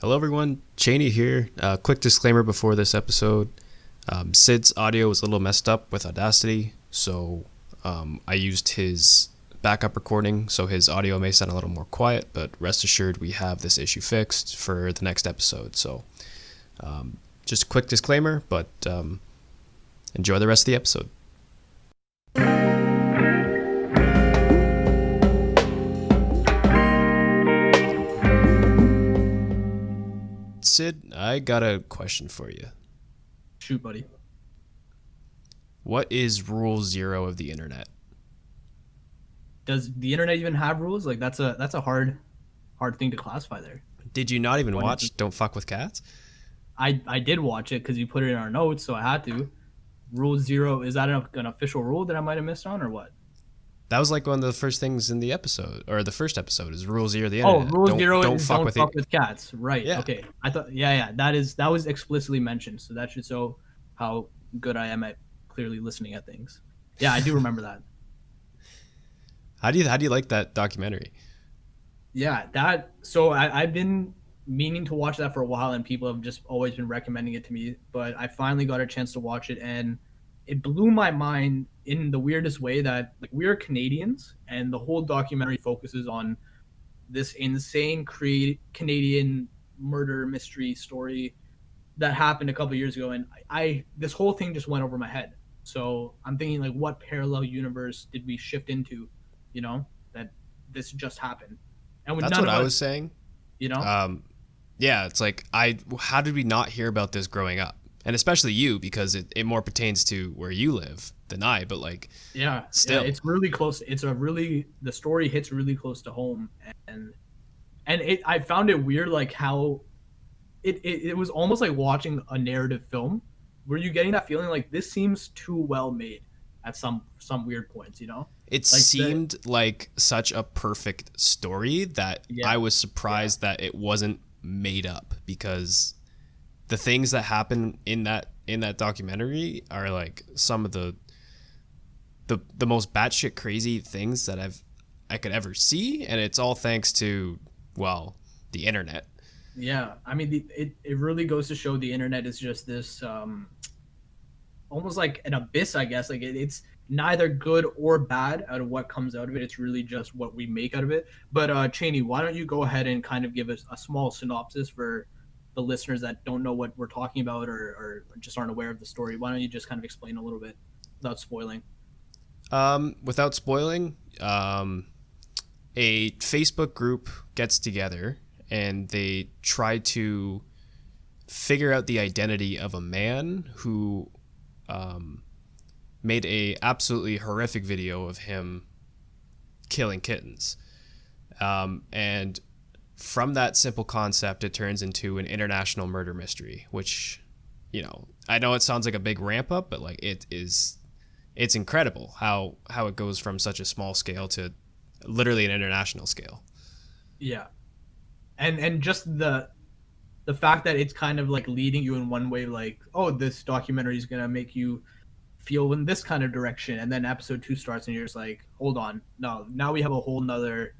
Hello, everyone. Cheney here. Quick disclaimer before this episode. Sid's audio was a little messed up with Audacity, so I used his backup recording, so his audio may sound a little more quiet, but rest assured we have this issue fixed for the next episode. So just a quick disclaimer, but enjoy the rest of the episode. Sid, I got a question for you. Shoot, buddy. What is rule 0 of the internet? Does the internet even have rules? Like that's a hard thing to classify there. Did you not even watch Don't Fuck with Cats? I did watch it because you put it in our notes, so I had to. Rule 0, is that an official rule that I might have missed on, or what? That was like one of the first things in the episode, or the first episode, is rule 0 of the internet. Oh, rule 0 don't is fuck don't fuck with cats. Right. Yeah. Okay. I thought yeah. That was explicitly mentioned, so that should show how good I am at clearly listening at things. Yeah, I do remember that. How do you like that documentary? Yeah, I've been meaning to watch that for a while, and people have just always been recommending it to me, but I finally got a chance to watch it, and it blew my mind in the weirdest way that, like, we're Canadians, and the whole documentary focuses on this insane Canadian murder mystery story that happened a couple years ago, and I this whole thing just went over my head. So I'm thinking, like, what parallel universe did we shift into, that this just happened? And That's what I was saying. Yeah, it's like, how did we not hear about this growing up? And especially you, because it more pertains to where you live than I, but like, still. Yeah, it's really close. The story hits really close to home, and I found it weird, like how it was almost like watching a narrative film. Were you getting that feeling like this seems too well made at some weird points, It like seemed like such a perfect story that I was surprised that it wasn't made up, because the things that happen in that documentary are like some of the most batshit crazy things that I could ever see, and it's all thanks to, well, the internet. Yeah, I mean, it really goes to show the internet is just this almost like an abyss, I guess. Like it's neither good or bad out of what comes out of it. It's really just what we make out of it. But Cheney, why don't you go ahead and kind of give us a small synopsis for the listeners that don't know what we're talking about, or just aren't aware of the story? Why don't you just kind of explain a little bit without spoiling? Without spoiling, a Facebook group gets together and they try to figure out the identity of a man who made a absolutely horrific video of him killing kittens. And from that simple concept, it turns into an international murder mystery, which, I know it sounds like a big ramp up, but like it's incredible how it goes from such a small scale to literally an international scale. Yeah. And just the fact that it's kind of like leading you in one way, like, oh, this documentary is going to make you feel in this kind of direction. And then episode 2 starts and you're just like, hold on. No, now we have a whole nother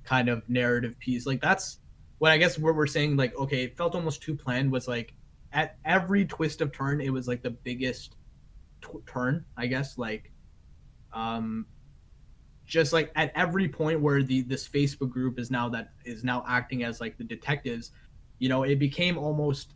kind of narrative piece. Like that's what I guess what we're saying. Like, okay, it felt almost too planned. Was like at every twist of turn, it was like the biggest turn, I guess. Like, just like at every point where this Facebook group is now acting as like the detectives, it became almost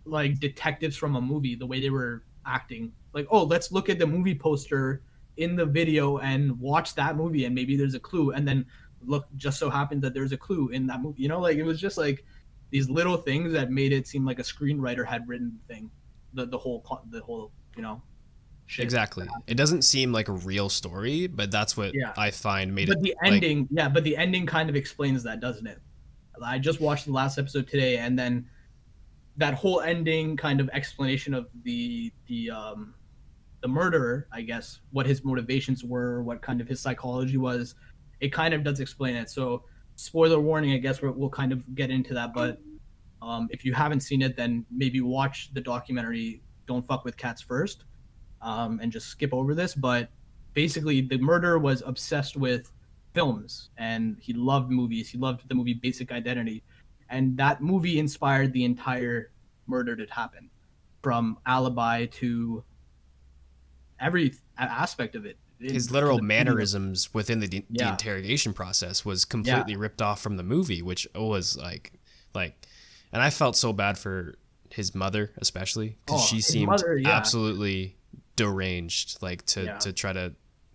like detectives from a movie, the way they were acting. Like, oh, let's look at the movie poster in the video and watch that movie, and maybe there's a clue, and then look, just so happened that there's a clue in that movie. Like it was just like these little things that made it seem like a screenwriter had written the thing, the whole shit. Exactly. It doesn't seem like a real story, but that's what I find made but it. The ending, but the ending kind of explains that, doesn't it? I just watched the last episode today, and then that whole ending kind of explanation of the murderer, I guess, what his motivations were, what kind of his psychology was, it kind of does explain it. So, spoiler warning, I guess we'll kind of get into that, but if you haven't seen it, then maybe watch the documentary Don't Fuck with Cats first, and just skip over this. But basically, the murderer was obsessed with films, and he loved movies. He loved the movie Basic Identity, and that movie inspired the entire murder that happened, from alibi to every aspect of it, His to literal the video. mannerisms within the Yeah, interrogation process was yeah. completely ripped off from the movie, which was like, and I felt so bad for his mother, especially because Oh, she his seemed mother. Yeah, absolutely deranged, like yeah, to try to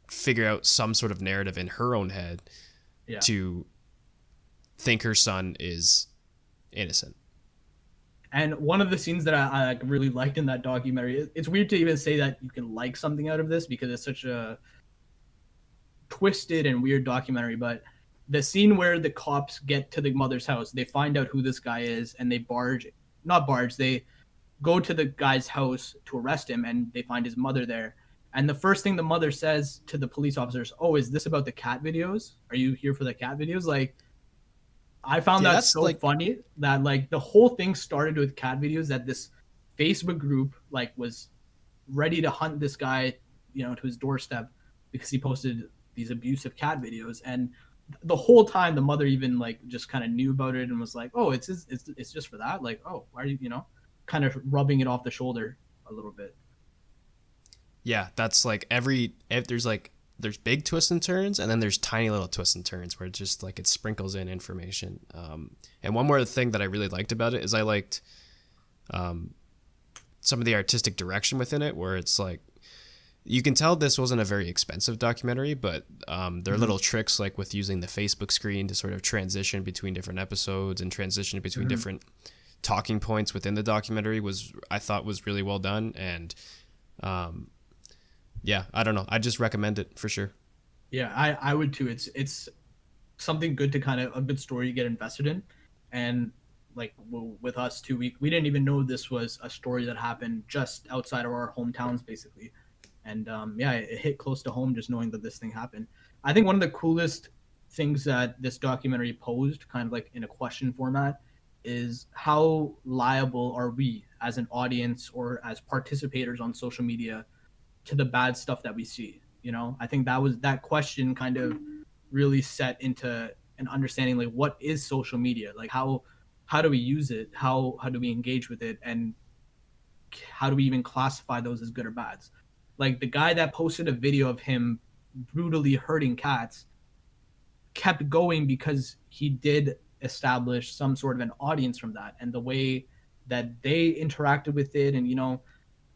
figure out some sort of narrative in her own head yeah. to think her son is innocent. And one of the scenes that I like really liked in that documentary, it's weird to even say that you can like something out of this because it's such a twisted and weird documentary. But the scene where the cops get to the mother's house, they find out who this guy is, and they not barge, they go to the guy's house to arrest him, and they find his mother there. And the first thing the mother says to the police officers, "Oh, is this about the cat videos? Are you here for the cat videos?" Like, I found Yeah, that that's so like funny that like the whole thing started with cat videos, that this Facebook group like was ready to hunt this guy, to his doorstep because he posted these abusive cat videos. And the whole time the mother even like just kind of knew about it and was like, "Oh, it's just for that." Like, "Oh, why are you, kind of rubbing it off the shoulder a little bit." yeah, that's like there's big twists and turns, and then there's tiny little twists and turns where it just like it sprinkles in information. And one more thing that I really liked about it is I liked some of the artistic direction within it, where it's like you can tell this wasn't a very expensive documentary, but there are little tricks like with using the Facebook screen to sort of transition between different episodes and transition between Mm-hmm. different talking points within the documentary was I thought was really well done. And um, yeah, I don't know, I just recommend it for sure. Yeah, I would too. It's something good to kind of a good story to get invested in. And like with us too, we didn't even know this was a story that happened just outside of our hometowns basically. And yeah, it hit close to home just knowing that this thing happened. I think one of the coolest things that this documentary posed, kind of like in a question format, is how liable are we as an audience or as participators on social media to the bad stuff that we see. I think that question kind of really set into an understanding, like, what is social media, like how do we use it, how do we engage with it, and how do we even classify those as good or bads. Like the guy that posted a video of him brutally hurting cats kept going because he did establish some sort of an audience from that, and the way that they interacted with it. And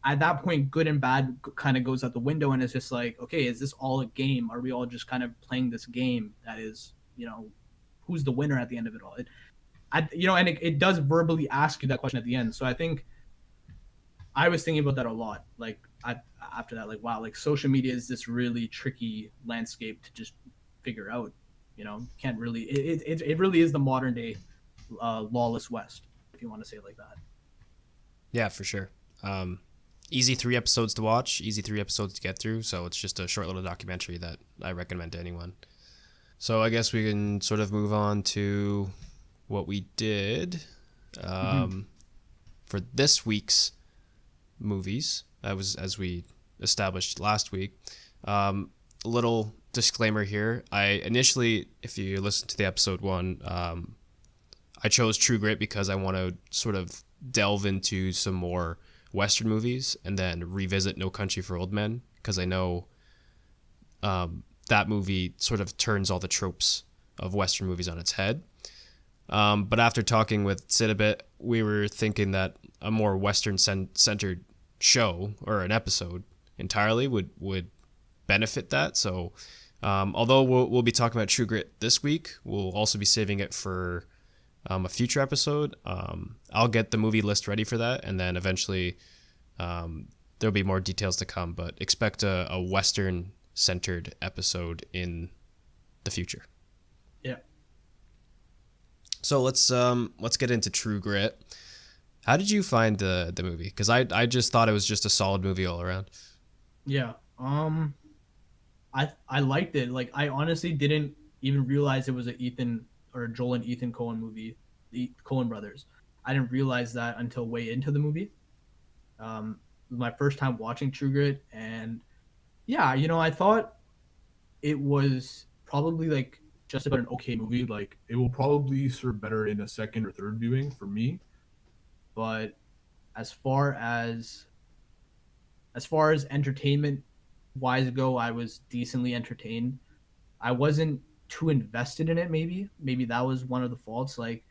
at that point, good and bad kind of goes out the window, and it's just like, okay, is this all a game? Are we all just kind of playing this game that is, who's the winner at the end of it all? And it does verbally ask you that question at the end. So I think I was thinking about that a lot. Like after that, like, wow, like social media is this really tricky landscape to just figure out. Can't really. It really is the modern day lawless west, if you want to say it like that. Yeah, for sure. um, Easy 3 episodes to watch, easy 3 episodes to get through, so it's just a short little documentary that I recommend to anyone. So I guess we can sort of move on to what we did Mm-hmm. for this week's movies. That was as we established last week. A little disclaimer here. I initially, if you listen to the episode one, I chose True Grit because I want to sort of delve into some more Western movies and then revisit No Country for Old Men because I know that movie sort of turns all the tropes of Western movies on its head. But after talking with Sid a bit, we were thinking that a more Western centered show or an episode entirely would benefit that. So, although we'll be talking about True Grit this week, we'll also be saving it for a future episode. I'll get the movie list ready for that, and then eventually there'll be more details to come. But expect a Western centered episode in the future. Yeah. So let's get into True Grit. How did you find the movie? Because I just thought it was just a solid movie all around. Yeah. I liked it. Like, I honestly didn't even realize it was a Ethan or a Joel and Ethan Coen movie, the Coen Brothers. I didn't realize that until way into the movie. It was my first time watching True Grit, and yeah, I thought it was probably like just about an okay movie. Like it will probably serve better in a second or third viewing for me. But as far as entertainment wise go, I was decently entertained. I wasn't too invested in it. Maybe that was one of the faults. Like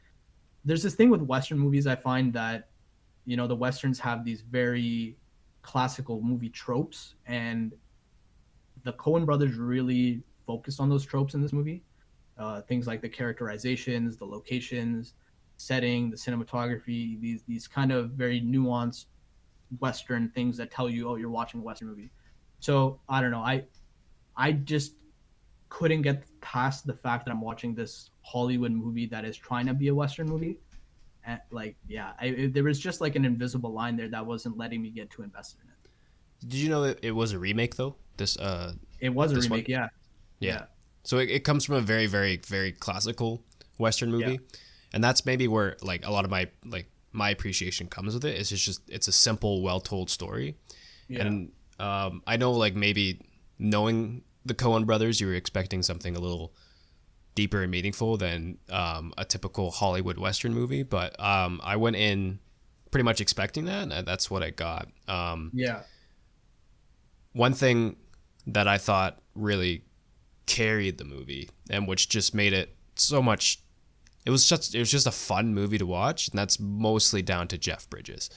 there's this thing with Western movies. I find that the Westerns have these very classical movie tropes, and the Coen brothers really focused on those tropes in this movie. Things like the characterizations, the locations, setting, the cinematography, these kind of very nuanced Western things that tell you, oh, you're watching a Western movie. So I don't know. I just couldn't get past the fact that I'm watching this Hollywood movie that is trying to be a Western movie. And like, yeah, there was just like an invisible line there that wasn't letting me get too invested in it. Did you know it was a remake though? It was a this remake, one? yeah. Yeah. So it comes from a very, very, very classical Western movie, Yeah. and that's maybe where like a lot of my appreciation comes with it. It's a simple, well told story, Yeah. and I know like maybe knowing the Coen brothers, you were expecting something a little deeper and meaningful than a typical Hollywood Western movie, but I went in pretty much expecting that, and that's what I got. Yeah. One thing that I thought really carried the movie and which just made it so much it was just a fun movie to watch, and that's mostly down to Jeff Bridges.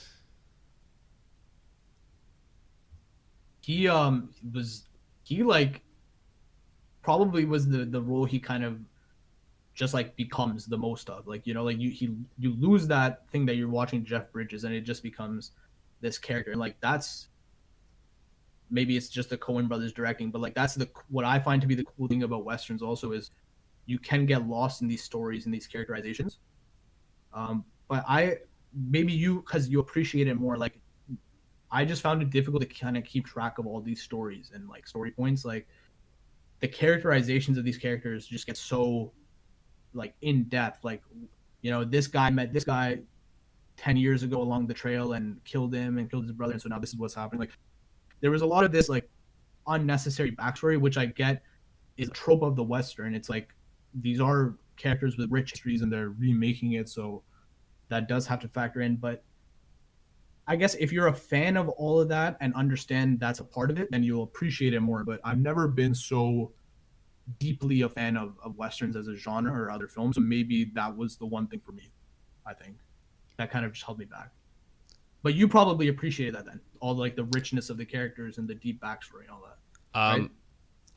He like probably was the role he kind of just like becomes the most of. Like, like you lose that thing that you're watching Jeff Bridges, and it just becomes this character. And like that's maybe it's just the Coen brothers directing, but like that's what I find to be the cool thing about Westerns also is you can get lost in these stories and these characterizations. But maybe because you appreciate it more, like I just found it difficult to kind of keep track of all these stories and like story points. Like the characterizations of these characters just get so like in depth. Like, this guy met this guy 10 years ago along the trail and killed him and killed his brother. And so now this is what's happening. Like there was a lot of this like unnecessary backstory, which I get is a trope of the Western. It's like these are characters with rich histories and they're remaking it. So that does have to factor in. But I guess if you're a fan of all of that and understand that's a part of it, then you'll appreciate it more. But I've never been so deeply a fan of Westerns as a genre or other films. So maybe that was the one thing for me, I think. That kind of just held me back. But you probably appreciated that then. All like the richness of the characters and the deep backstory and all that. Right?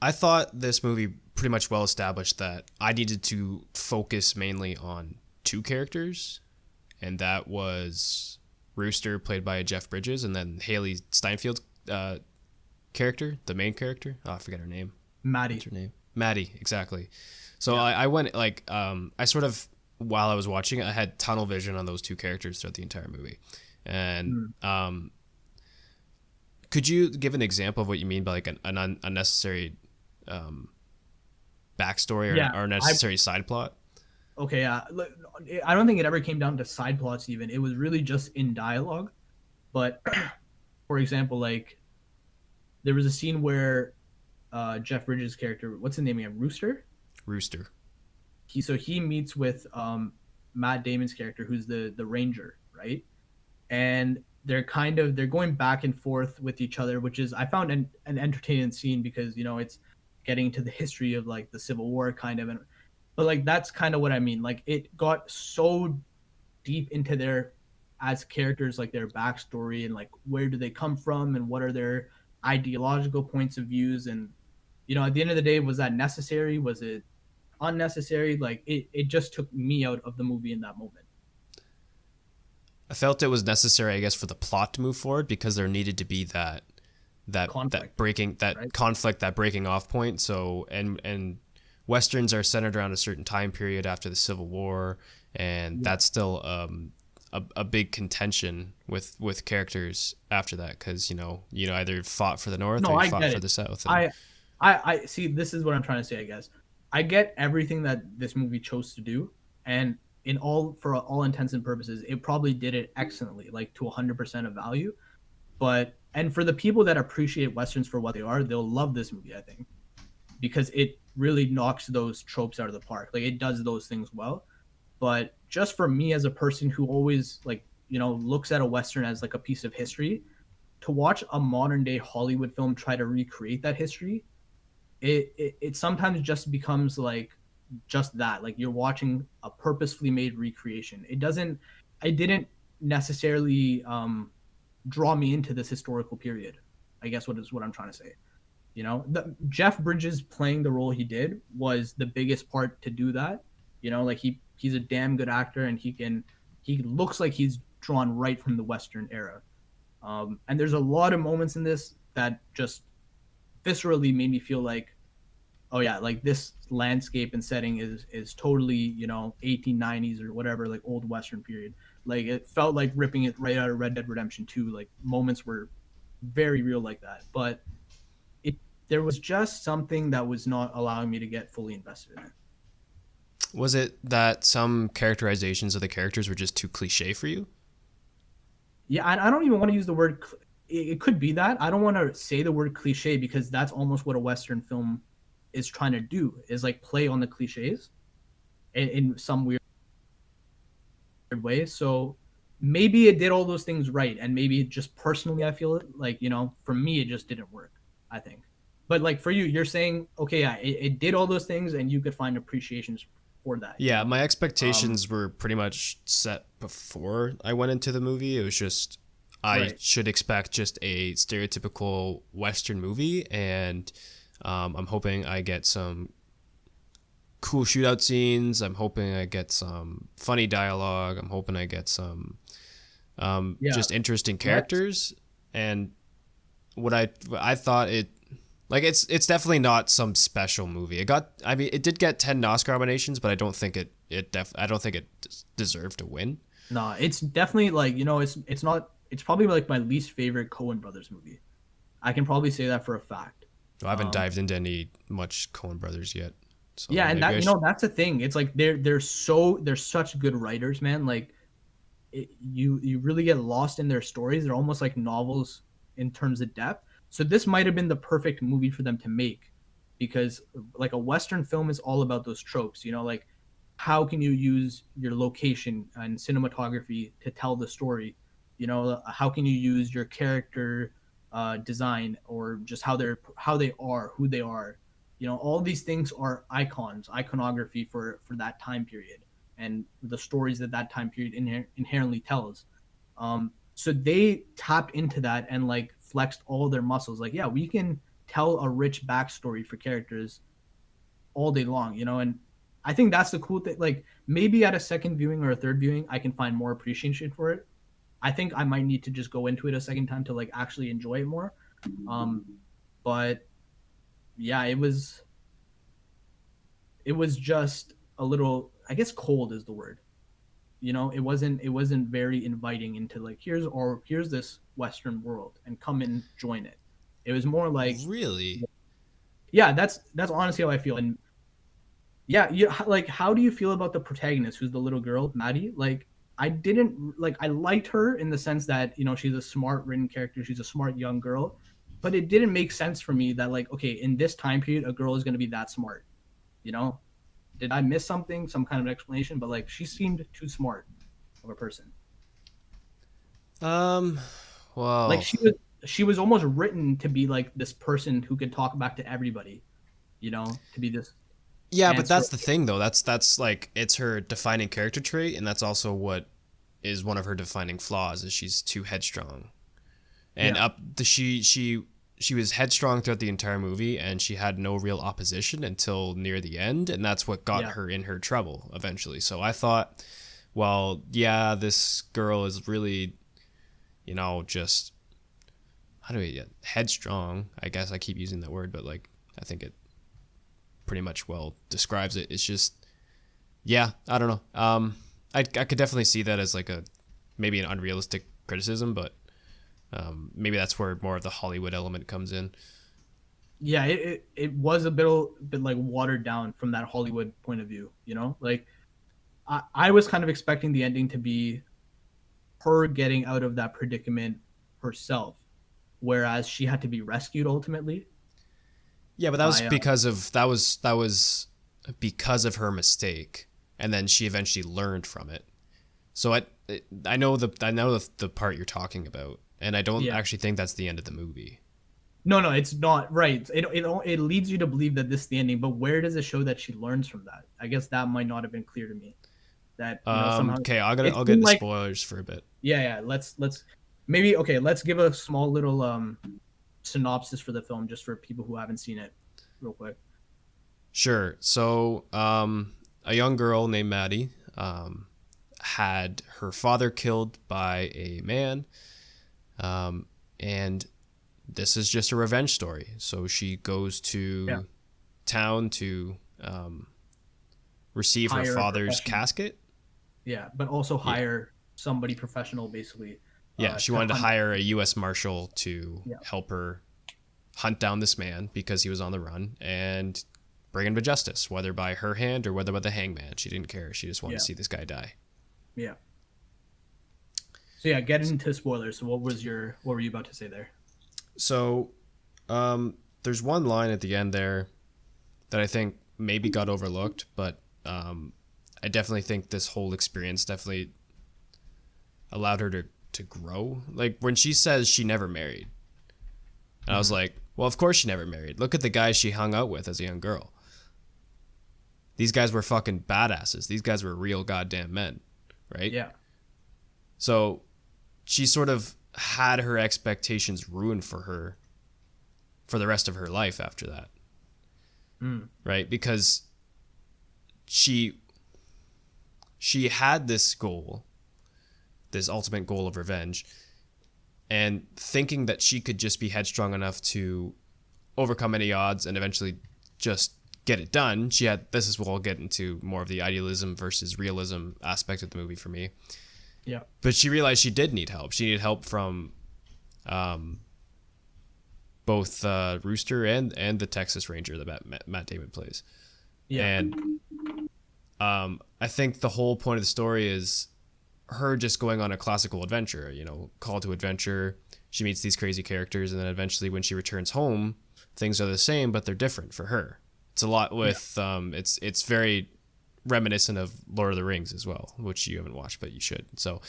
I thought this movie pretty much well established that I needed to focus mainly on two characters, and that was Rooster, played by Jeff Bridges, and then Haley Steinfeld's character, the main character. Oh, I forget her name. Maddie. What's her name? Maddie, exactly. So Yeah. I went like I sort of, while I was watching it, I had tunnel vision on those two characters throughout the entire movie. And could you give an example of what you mean by like an unnecessary backstory or unnecessary side plot? Okay, yeah. I don't think it ever came down to side plots even. It was really just in dialogue. But for example, like there was a scene where Jeff Bridges' character, what's his name again? Rooster. He meets with Matt Damon's character, who's the ranger, right? And they're going back and forth with each other, which is I found an entertaining scene because it's getting to the history of like the Civil War kind of, but like that's kind of what I mean. Like it got so deep into their as characters, like their backstory and like where do they come from and what are their ideological points of views, and at the end of the day, was that necessary? Was it unnecessary? Like it just took me out of the movie in that moment. I felt it was necessary, I guess, for the plot to move forward because there needed to be that Conflict, right? Conflict, that breaking off point. So and Westerns are centered around a certain time period after the Civil War, and that's still a big contention with characters after that because you either fought for the North or you fought for the South. I see. This is what I'm trying to say. I guess I get everything that this movie chose to do, and for all intents and purposes, it probably did it excellently, like to 100% of value. And for the people that appreciate Westerns for what they are, they'll love this movie, I think, because really knocks those tropes out of the park. Like it does those things well. But just for me as a person who always like, looks at a Western as like a piece of history, to watch a modern day Hollywood film try to recreate that history, it sometimes just becomes like just that. Like you're watching a purposefully made recreation. I didn't necessarily draw me into this historical period. I guess what I'm trying to say. Jeff Bridges playing the role he did was the biggest part to do that. Like he's a damn good actor, and he looks like he's drawn right from the Western era. And there's a lot of moments in this that just viscerally made me feel like, oh yeah, like this landscape and setting is totally 1890s or whatever, like old Western period. Like it felt like ripping it right out of Red Dead Redemption 2. Like moments were very real like that, but there was just something that was not allowing me to get fully invested in it. Was it that some characterizations of the characters were just too cliche for you? Yeah, I don't even want to use the word. It could be that. I don't want to say the word cliche because that's almost what a Western film is trying to do, is like play on the cliches in some weird way. So maybe it did all those things right, and maybe just personally I feel it like, for me it just didn't work, I think. But like for you, you're saying, okay, yeah, it did all those things and you could find appreciations for that. Yeah, my expectations were pretty much set before I went into the movie. It was just I should expect just a stereotypical Western movie, and I'm hoping I get some cool shootout scenes. I'm hoping I get some funny dialogue. I'm hoping I get some just interesting characters. And what I thought it, like, it's definitely not some special movie. It did get 10 Oscar nominations, but I don't think I don't think it deserved to win. No, it's definitely like, it's probably like my least favorite Coen Brothers movie. I can probably say that for a fact. I haven't dived into any much Coen Brothers yet. So yeah, and that's the thing. It's like they're such good writers, man. Like you really get lost in their stories. They're almost like novels in terms of depth. So this might have been the perfect movie for them to make, because like a Western film is all about those tropes, like how can you use your location and cinematography to tell the story? How can you use your character design, or just how they are, who they are? All these things are iconography for that time period and the stories that time period inherently tells. So they tapped into that and like flexed all their muscles. Like, yeah, we can tell a rich backstory for characters all day long, and I think that's the cool thing. Like maybe at a second viewing or a third viewing, I can find more appreciation for it. I think I might need to just go into it a second time to like actually enjoy it more. But yeah, it was just a little, I guess cold is the word. It wasn't very inviting into like, here's this Western world and come and join it. It was more like, really, yeah, that's honestly how I feel. And yeah, like, how do you feel about the protagonist, who's the little girl, Maddie? Like, I liked her in the sense that, she's a smart written character. She's a smart young girl, but it didn't make sense for me that like, okay, in this time period, a girl is going to be that smart. Did I miss something, some kind of explanation? But like, she seemed too smart of a person. Well, like she was almost written to be like this person who could talk back to everybody, to be this. Yeah, but that's the thing though. That's like, it's her defining character trait, and that's also what is one of her defining flaws, is she's too headstrong. And she was headstrong throughout the entire movie, and she had no real opposition until near the end, and that's what got her in her trouble eventually. So I thought, well, yeah, this girl is really, just, headstrong. I guess I keep using that word, but like, I think it pretty much well describes it. It's just, yeah, I don't know. I could definitely see that as like maybe an unrealistic criticism, but maybe that's where more of the Hollywood element comes in. Yeah, it was a bit like watered down from that Hollywood point of view, like I was kind of expecting the ending to be her getting out of that predicament herself, whereas she had to be rescued ultimately. Yeah, but that was because of her mistake, and then she eventually learned from it. So I know the part you're talking about, and I don't actually think that's the end of the movie. No, it's not. Right. It leads you to believe that this is the ending, but where does it show that she learns from that? I guess that might not have been clear to me. That somehow. Okay, I'll get into spoilers for a bit. Yeah. Let's maybe let's give a small little synopsis for the film just for people who haven't seen it, real quick. Sure. So, a young girl named Maddie had her father killed by a man, and this is just a revenge story. So she goes to town to receive her father's casket. Yeah, but also hire somebody professional, basically. Yeah, she wanted to hire a U.S. Marshal to help her hunt down this man because he was on the run and bring him to justice, whether by her hand or whether by the hangman. She didn't care. She just wanted to see this guy die. Yeah. So yeah, get into spoilers. So what were you about to say there? So, there's one line at the end there that I think maybe got overlooked, but I definitely think this whole experience definitely allowed her to grow. Like when she says she never married, and I was like, well, of course she never married. Look at the guys she hung out with as a young girl. These guys were fucking badasses. These guys were real goddamn men, right? Yeah. So she sort of had her expectations ruined for her for the rest of her life after that. Right? Because she had this goal, this ultimate goal of revenge, and thinking that she could just be headstrong enough to overcome any odds and eventually just get it done. This is where I'll get into more of the idealism versus realism aspect of the movie for me. Yeah. But she realized she did need help. She needed help from both Rooster and the Texas Ranger that Matt Damon plays. Yeah. And I think the whole point of the story is her just going on a classical adventure, call to adventure. She meets these crazy characters, and then eventually when she returns home, things are the same, but they're different for her. It's a lot with it's very reminiscent of Lord of the Rings as well, which you haven't watched, but you should. So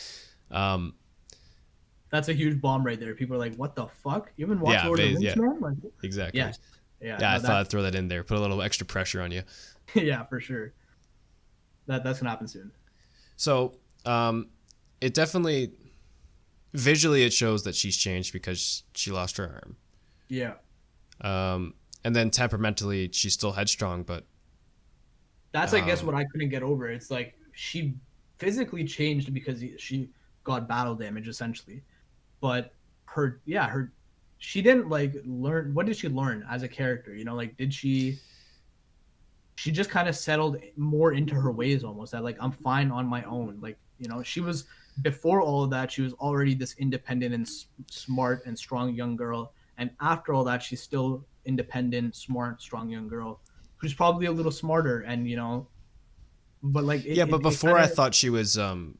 that's a huge bomb right there. People are like, what the fuck? You haven't watched Lord of the Rings, man? Like, exactly. Yeah, I thought I'd throw that in there, put a little extra pressure on you. Yeah, for sure. That's gonna happen soon. So it definitely visually it shows that she's changed because she lost her arm. Yeah. And then temperamentally she's still headstrong, but that's I guess what I couldn't get over. It's like she physically changed because she got battle damage essentially, but she didn't learn. What did she learn as a character? Did she just kind of settled more into her ways almost, that I'm fine on my own. She was, before all of that, she was already this independent and smart and strong young girl. And after all that, she's still independent, smart, strong young girl who's probably a little smarter and, but but before I thought she was, during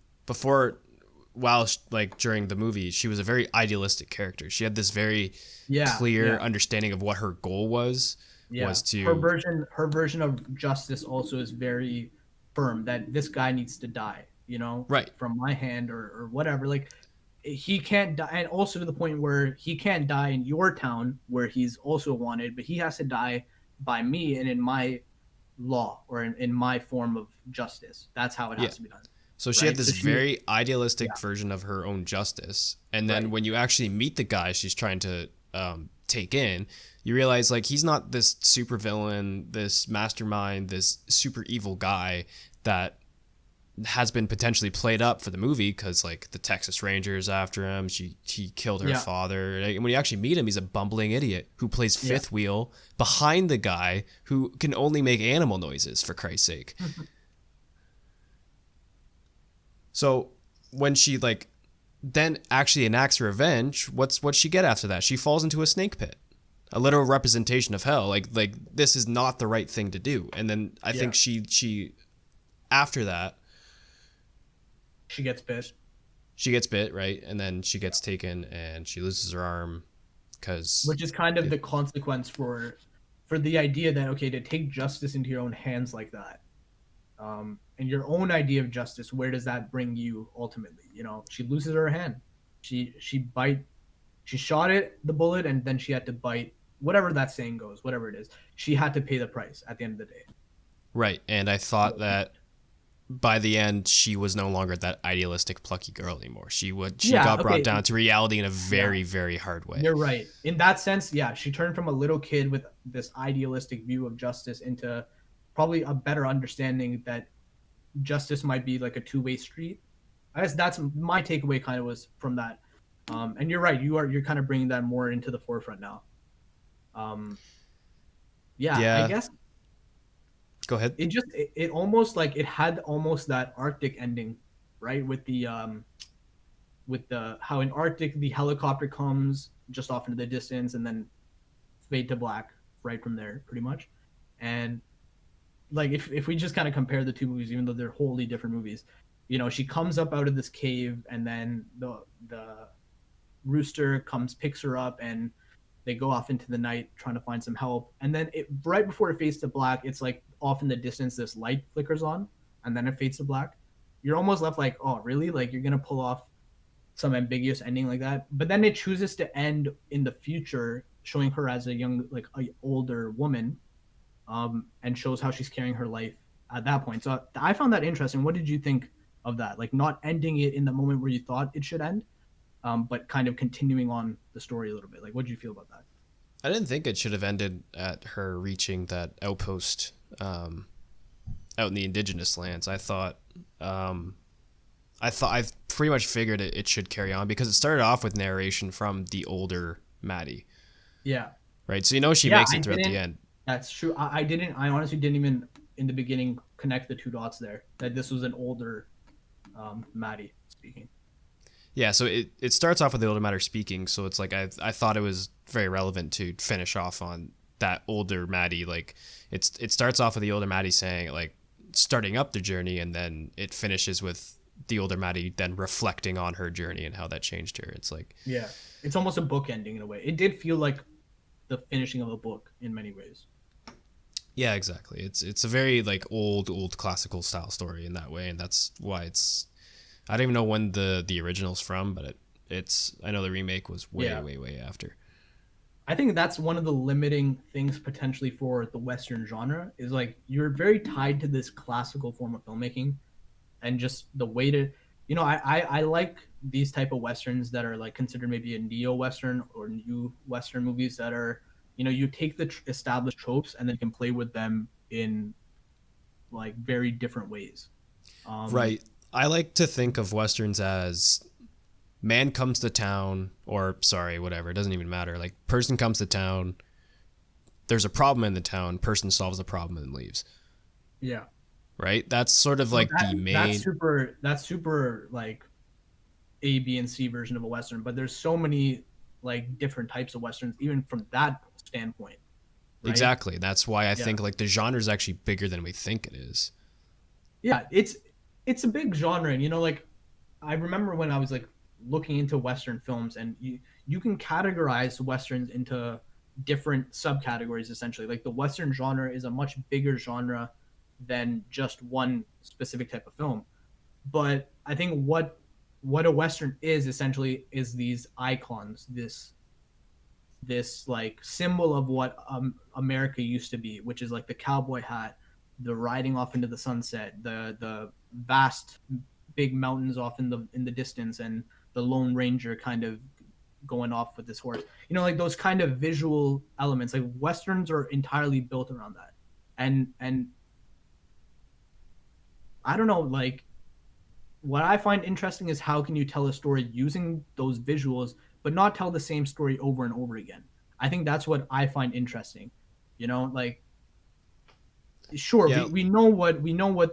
the movie, she was a very idealistic character. She had this very clear understanding of what her goal was. Was to her version of justice also is very firm, that this guy needs to die, right, from my hand or whatever. He can't die, and also to the point where he can't die in your town where he's also wanted, but he has to die by me and in my law or in my form of justice. That's how it has to be done. So she had this very idealistic version of her own justice, and then when you actually meet the guy she's trying to take in, you realize he's not this super villain, this mastermind, this super evil guy that has been potentially played up for the movie because the Texas Rangers after him. He killed her father. And when you actually meet him, he's a bumbling idiot who plays fifth wheel behind the guy who can only make animal noises, for Christ's sake. So when she then actually enacts her revenge, what's she get after that? She falls into a snake pit. A literal representation of hell. This is not the right thing to do. And then I think she after that, she gets bit. She gets bit, right? And then she gets taken and she loses her arm which is kind of the consequence for for the idea that, okay, to take justice into your own hands like that, and your own idea of justice, where does that bring you ultimately? You know, she loses her hand. She shot the bullet, and then she had to bite, whatever that saying goes, whatever it is. She had to pay the price at the end of the day. Right. And I thought that by the end, she was no longer that idealistic, plucky girl anymore. She got brought down to reality in a very, very hard way. You're right. In that sense, yeah, she turned from a little kid with this idealistic view of justice into probably a better understanding that justice might be like a two-way street. I guess that's my takeaway kind of was from that. And you're right. You're kind of bringing that more into the forefront now. I guess. Go ahead. It almost like it had almost that Arctic ending, right? With the how in Arctic the helicopter comes just off into the distance and then fade to black right from there, pretty much. And like if we just kind of compare the two movies, even though they're wholly different movies, you know, she comes up out of this cave and then the rooster picks her up, and they go off into the night trying to find some help. And then right before it fades to black, it's like off in the distance, this light flickers on, and then it fades to black. You're almost left like, oh, really? Like you're going to pull off some ambiguous ending like that? But then it chooses to end in the future, showing her as a young, like a older woman, and shows how she's carrying her life at that point. So I found that interesting. What did you think of that? Like not ending it in the moment where you thought it should end, but kind of continuing on the story a little bit. Like, what did you feel about that? I didn't think it should have ended at her reaching that outpost out in the indigenous lands. I pretty much figured it should carry on because it started off with narration from the older Maddie. Yeah. Right. So, you know, she makes it through at the end. That's true. I honestly didn't even in the beginning connect the two dots there, that this was an older Maddie speaking. Yeah, so it starts off with the older Maddie speaking, so it's like I thought it was very relevant to finish off on that older Maddie. Like it starts off with the older Maddie saying, like, starting up the journey, and then it finishes with the older Maddie then reflecting on her journey and how that changed her. It's like, yeah, it's almost a book ending in a way. It did feel like the finishing of a book in many ways. Yeah, exactly. It's a very like old classical style story in that way, and that's why I don't even know when the original's from, but I know the remake was way after. I think that's one of the limiting things potentially for the Western genre is like you're very tied to this classical form of filmmaking, and just the way to, you know, I like these type of Westerns that are like considered maybe a neo-Western or new Western movies that are, you know, you take the established tropes and then can play with them in like very different ways. Right. I like to think of Westerns as man comes to town, or sorry, whatever. It doesn't even matter. Like person comes to town. There's a problem in the town. Person solves the problem and leaves. Yeah. Right. That's sort of like the main. That's super like A, B, and C version of a Western. But there's so many like different types of Westerns, even from that standpoint. Right? Exactly. That's why I think like the genre is actually bigger than we think it is. Yeah, it's a big genre, and you know, like I remember when I was like looking into Western films, and you can categorize Westerns into different subcategories essentially. Like the Western genre is a much bigger genre than just one specific type of film. But I think what a Western is essentially is these icons, this like symbol of what America used to be, which is like the cowboy hat, the riding off into the sunset, the vast big mountains off in the distance, and the Lone Ranger kind of going off with this horse. You know, like those kind of visual elements. Like Westerns are entirely built around that. And I don't know, like what I find interesting is how can you tell a story using those visuals but not tell the same story over and over again. I think that's what I find interesting. You know, like sure, yeah. we know what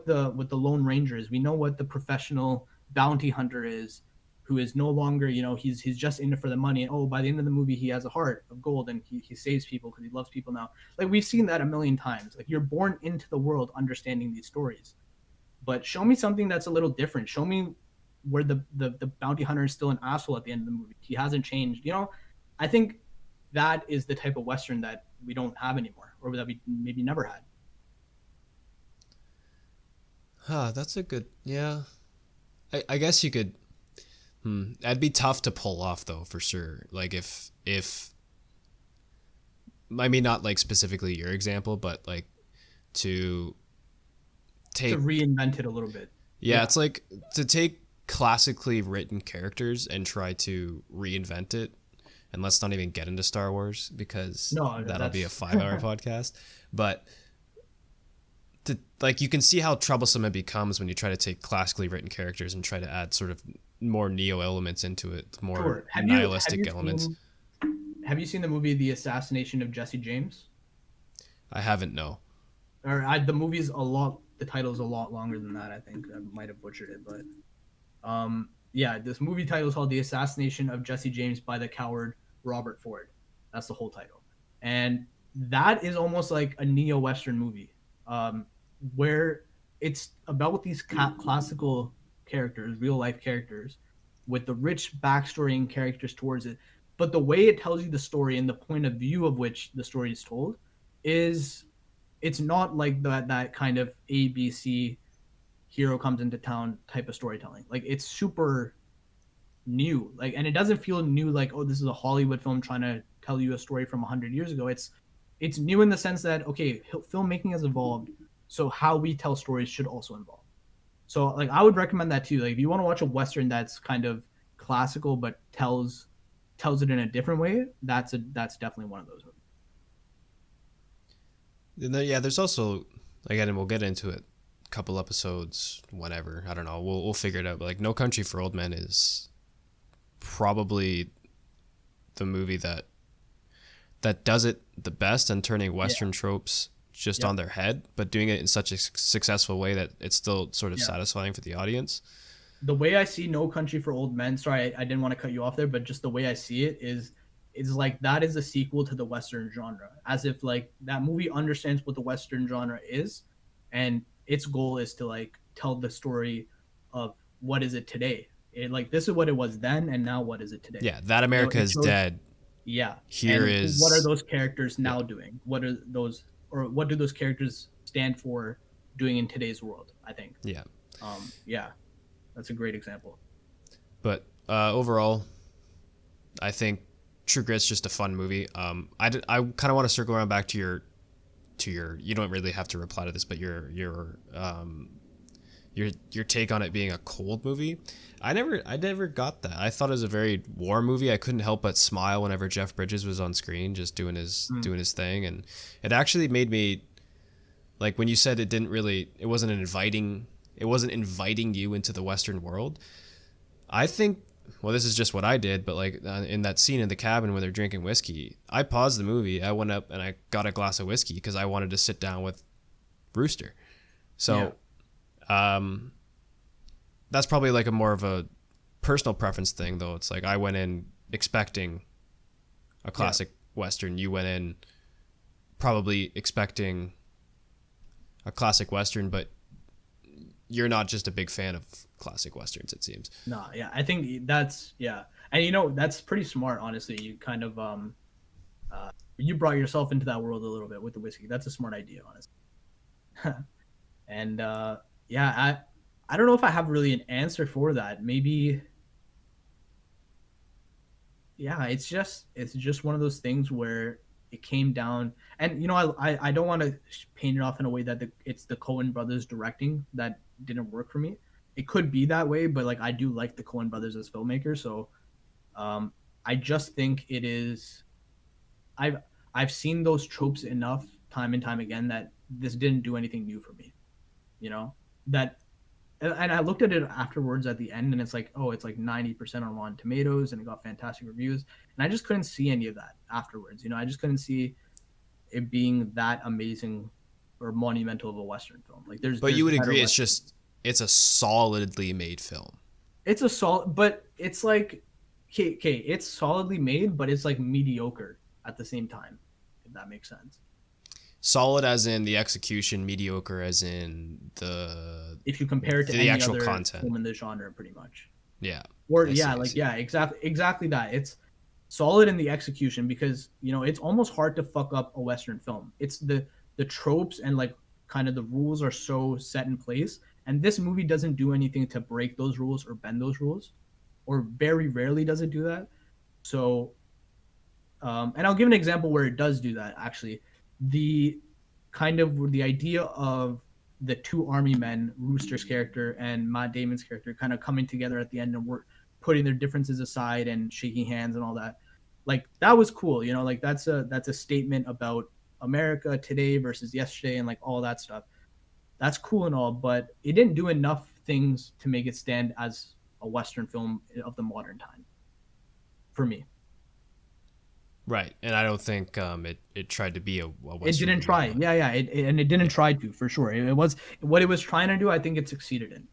the Lone Ranger is. We know what the professional bounty hunter is, who is no longer, you know, he's just in it for the money. And, oh, by the end of the movie, he has a heart of gold and he saves people because he loves people now. Like we've seen that a million times. Like you're born into the world understanding these stories, but show me something that's a little different. Show me where the bounty hunter is still an asshole at the end of the movie. He hasn't changed. You know, I think that is the type of Western that we don't have anymore. or that we maybe never had. That's a good, yeah. I guess you could. That'd be tough to pull off though, for sure. Like if I mean, not like specifically your example, but like to take, To reinvent it a little bit. yeah, it's like to take classically written characters and try to reinvent it. And let's not even get into Star Wars because No, that'll be a that's 5-hour podcast. But to, like, you can see how troublesome it becomes when you try to take classically written characters and try to add sort of more neo elements into it, more Sure. nihilistic elements. Have you seen the movie The Assassination of Jesse James? I haven't, no. Or the movie's a lot. The title's a lot longer than that. I think I might have butchered it, but yeah, this movie title is called The Assassination of Jesse James by the Coward Robert Ford. That's the whole title, and that is almost like a neo-Western movie, where it's about these classical characters, real life characters, with the rich backstory and characters towards it. But the way it tells you the story and the point of view of which the story is told is, it's not like that kind of ABC hero comes into town type of storytelling. Like, it's super new, like, and it doesn't feel new like, oh, this is a Hollywood film trying to tell you a story from 100 years ago. It's new in the sense that, okay, filmmaking has evolved, so how we tell stories should also evolve. So like, I would recommend that too. Like, if you want to watch a Western that's kind of classical but tells it in a different way, that's definitely one of those movies. And then, yeah, there's also, again, and we'll get into it a couple episodes, whatever, I don't know, we'll figure it out, but like No Country for Old Men is probably the movie that does it the best and turning Western tropes just on their head, but doing it in such a successful way that it's still sort of satisfying for the audience. The way I see No Country for Old Men, sorry, I didn't want to cut you off there, but just the way I see it is like, that is a sequel to the Western genre, as if like that movie understands what the Western genre is, and its goal is to like tell the story of what is it today. It, like, this is what it was then, and now what is it today? Yeah, that America is dead. Yeah. Here and is, what are those characters now doing? What are those, or what do those characters stand for doing in today's world? I think. Yeah. Yeah, that's a great example. But overall, I think True Grit's just a fun movie. I kind of want to circle around back to your. You don't really have to reply to this, but your take on it being a cold movie. I never got that. I thought it was a very warm movie. I couldn't help but smile whenever Jeff Bridges was on screen, just doing his thing, and it actually made me, like, when you said it wasn't inviting you into the Western world. I think, well, this is just what I did, but like in that scene in the cabin where they're drinking whiskey, I paused the movie. I went up and I got a glass of whiskey because I wanted to sit down with Rooster. So, that's probably like a more of a personal preference thing, though. It's like I went in expecting a classic Western. You went in probably expecting a classic Western, but you're not just a big fan of classic Westerns, it seems. No, yeah, I think that's, and that's pretty smart, honestly. You kind of you brought yourself into that world a little bit with the whiskey. That's a smart idea, honestly. And I don't know if I have really an answer for that. Maybe, it's just one of those things where it came down, and I don't want to paint it off in a way that it's the Coen Brothers directing that didn't work for me. It could be that way, but like, I do like the Coen Brothers as filmmakers, so I just think it is. I've seen those tropes enough time and time again that this didn't do anything new for me. That, and I looked at it afterwards at the end, and it's like, oh, it's like 90% on Rotten Tomatoes, and it got fantastic reviews, and I just couldn't see any of that afterwards. I just couldn't see it being that amazing or monumental of a Western film. Like, but you would agree, it's a solidly made film. It's a solid, but it's like, okay, it's solidly made, but it's like mediocre at the same time, if that makes sense. Solid as in the execution, mediocre as in if you compare it to the any actual other content film in the genre, pretty much. Yeah. Or exactly that. solid in the execution, because it's almost hard to fuck up a Western film. It's the tropes and like kind of the rules are so set in place, and this movie doesn't do anything to break those rules or bend those rules, or very rarely does it do that. So and I'll give an example where it does do that. Actually, the the idea of the two army men, Rooster's character and Matt Damon's character, kind of coming together at the end and we're putting their differences aside and shaking hands and all that. Like that was cool, like that's a statement about America today versus yesterday and like all that stuff. That's cool and all, but it didn't do enough things to make it stand as a Western film of the modern time for me. Right, and I don't think it tried to be a Western It didn't movie, try. but- Yeah, and it didn't try to, for sure. It was what it was trying to do. I think it succeeded in.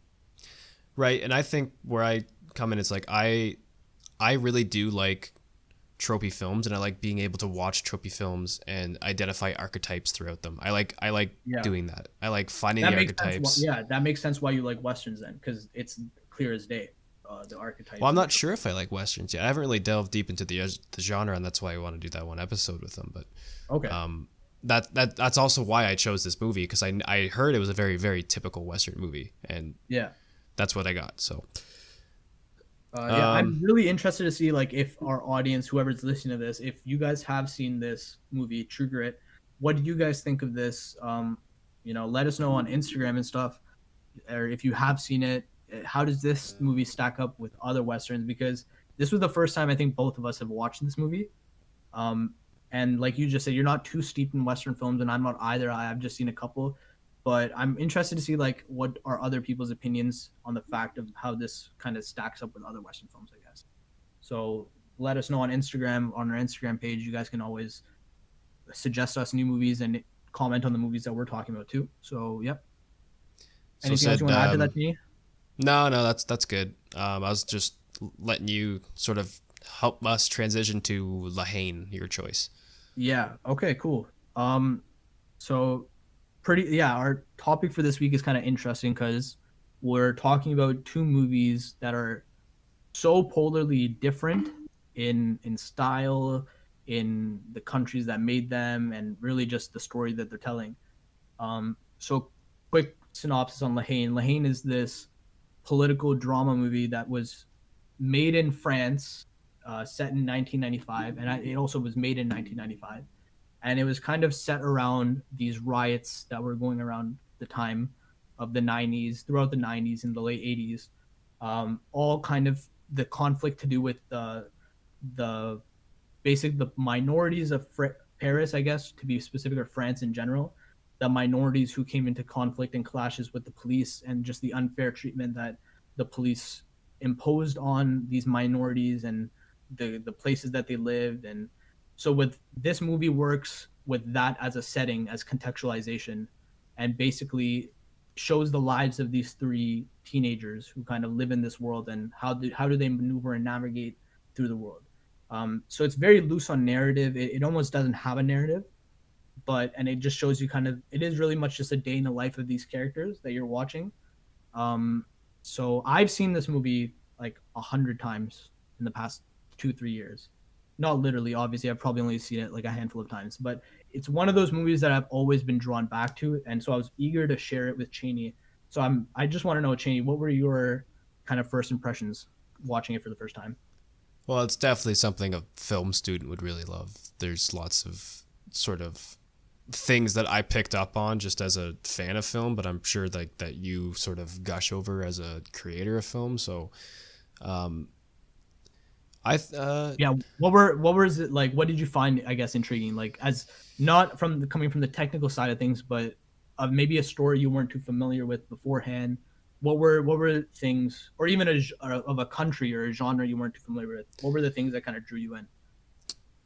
Right, and I think where I come in is like I really do like tropey films, and I like being able to watch tropey films and identify archetypes throughout them. I like Yeah. doing that. I like finding That the makes archetypes. sense. Yeah, that makes sense why you like Westerns then, because it's clear as day. The archetypes. Well, I'm not sure if I like westerns yet. I haven't really delved deep into the genre, and that's why I want to do that one episode with them. But Okay. that's also why I chose this movie, because I heard it was a very, very typical Western movie, and Yeah. that's what I got. So Yeah, I'm really interested to see like if our audience, whoever's listening to this, if you guys have seen this movie, True Grit, what do you guys think of this? Let us know on Instagram and stuff, or if you have seen it, how does this movie stack up with other Westerns? Because this was the first time I think both of us have watched this movie. And like you just said, you're not too steeped in Western films, and I'm not either. I've just seen a couple. But I'm interested to see like what are other people's opinions on the fact of how this kind of stacks up with other Western films, I guess. So let us know on Instagram, on our Instagram page. You guys can always suggest us new movies and comment on the movies that we're talking about too. So yep. So Anything else you want to add to that, Tini? No, that's good. I was just letting you sort of help us transition to Haine, your choice. Yeah. Okay. Cool. So our topic for this week is kind of interesting because we're talking about two movies that are so polarly different in style, in the countries that made them, and really just the story that they're telling. So quick synopsis on La Haine. La Haine is this political drama movie that was made in France, set in 1995, and it also was made in 1995. And it was kind of set around these riots that were going around the time of the 90s, throughout the 90s and the late 80s. All kind of the conflict to do with the minorities of Paris, I guess, to be specific, or France in general, the minorities who came into conflict and clashes with the police, and just the unfair treatment that the police imposed on these minorities and the places that they lived. And so with this movie works with that as a setting, as contextualization, and basically shows the lives of these three teenagers who kind of live in this world, and how do they maneuver and navigate through the world. So it's very loose on narrative. It almost doesn't have a narrative, and it just shows you it is really much just a day in the life of these characters that you're watching. So I've seen this movie like 100 times in the past 2-3 years. Not literally, obviously. I've probably only seen it like a handful of times, but it's one of those movies that I've always been drawn back to, and so I was eager to share it with Cheney. So I just want to know, Cheney, what were your kind of first impressions watching it for the first time? Well, it's definitely something a film student would really love. There's lots of sort of things that I picked up on just as a fan of film, but I'm sure that you sort of gush over as a creator of film. So, what was it like? What did you find, I guess, intriguing? Like, as not coming from the technical side of things, but maybe a story you weren't too familiar with beforehand. What were things, or even of a country or a genre you weren't too familiar with? What were the things that kind of drew you in?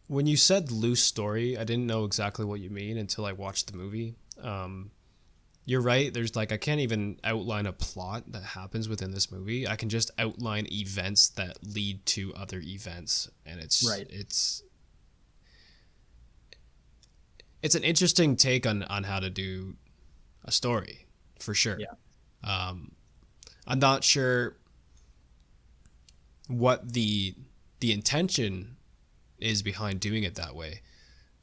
When you said loose story, I didn't know exactly what you mean until I watched the movie. You're right. There's I can't even outline a plot that happens within this movie. I can just outline events that lead to other events, and it's right. It's an interesting take on how to do a story, for sure. Yeah. I'm not sure what the intention is behind doing it that way.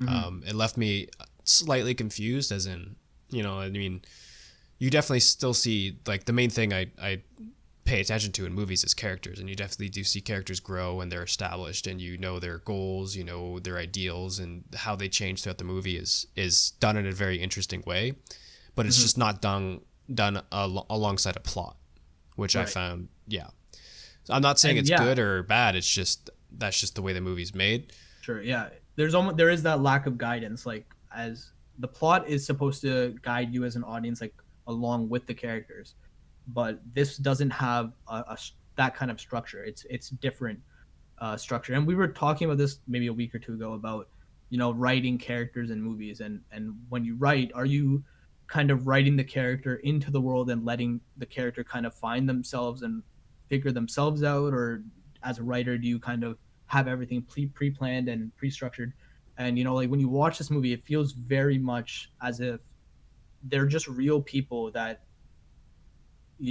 Mm-hmm. It left me slightly confused, as in, I mean, you definitely still see, like, the main thing I pay attention to in movies is characters, and you definitely do see characters grow and they're established, and their goals, their ideals, and how they change throughout the movie is done in a very interesting way, but it's just not done alongside a plot, which I found, So I'm not saying it's good or bad. It's just that's just the way the movie's made. Sure, yeah. There is that lack of guidance, like, as the plot is supposed to guide you as an audience, like, along with the characters, but this doesn't have that kind of structure. It's different structure, and we were talking about this maybe a week or two ago about writing characters in movies, and when you write, are you kind of writing the character into the world and letting the character kind of find themselves and figure themselves out, or as a writer do you kind of have everything pre-planned and pre-structured? And like, when you watch this movie, it feels very much as if they're just real people that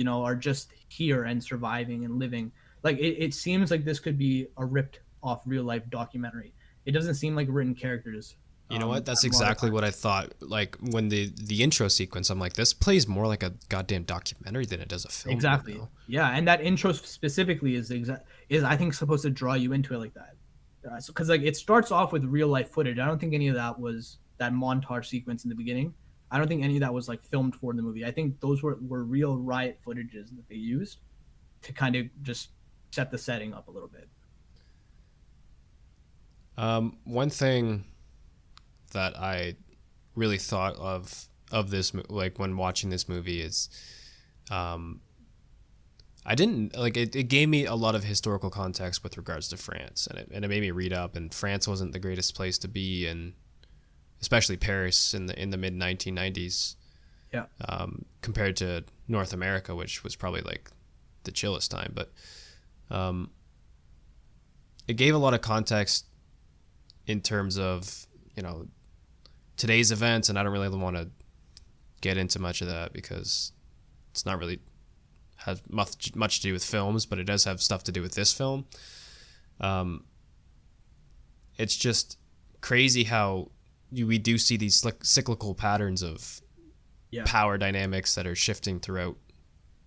are just here and surviving and living. Like, it seems like this could be a ripped off real life documentary. It doesn't seem like written characters. You know what? That's exactly what I thought. Like, when the intro sequence, I'm like, this plays more like a goddamn documentary than it does a film. Exactly. Yeah, and that intro specifically is I think supposed to draw you into it like that. Because like, it starts off with real life footage. I don't think any of that was that montage sequence in the beginning. I don't think any of that was like filmed for the movie. I think those were real riot footages that they used to kind of just set the setting up a little bit. One thing that I really thought of this, like, when watching this movie is, I didn't like it. It gave me a lot of historical context with regards to France, and it made me read up. And France wasn't the greatest place to be in, especially Paris in the mid 1990s. Yeah. Compared to North America, which was probably like the chillest time, but it gave a lot of context in terms of today's events, and I don't really want to get into much of that because it's not really has much to do with films, but it does have stuff to do with this film. It's just crazy how we do see these cyclical patterns of power dynamics that are shifting throughout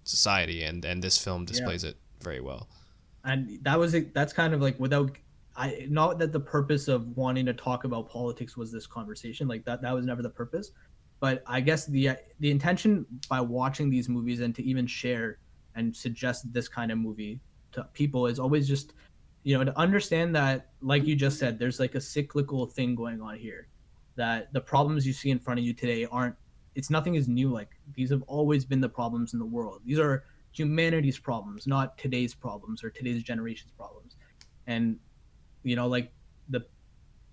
society, and this film displays it very well. And that's kind of like, not that the purpose of wanting to talk about politics was this conversation, like that was never the purpose, but I guess the intention by watching these movies and to even share and suggest this kind of movie to people is always just to understand that, like you just said, there's like a cyclical thing going on here, that the problems you see in front of you today nothing is new. Like, these have always been the problems in the world. These are humanity's problems, not today's problems or today's generation's problems. And like, the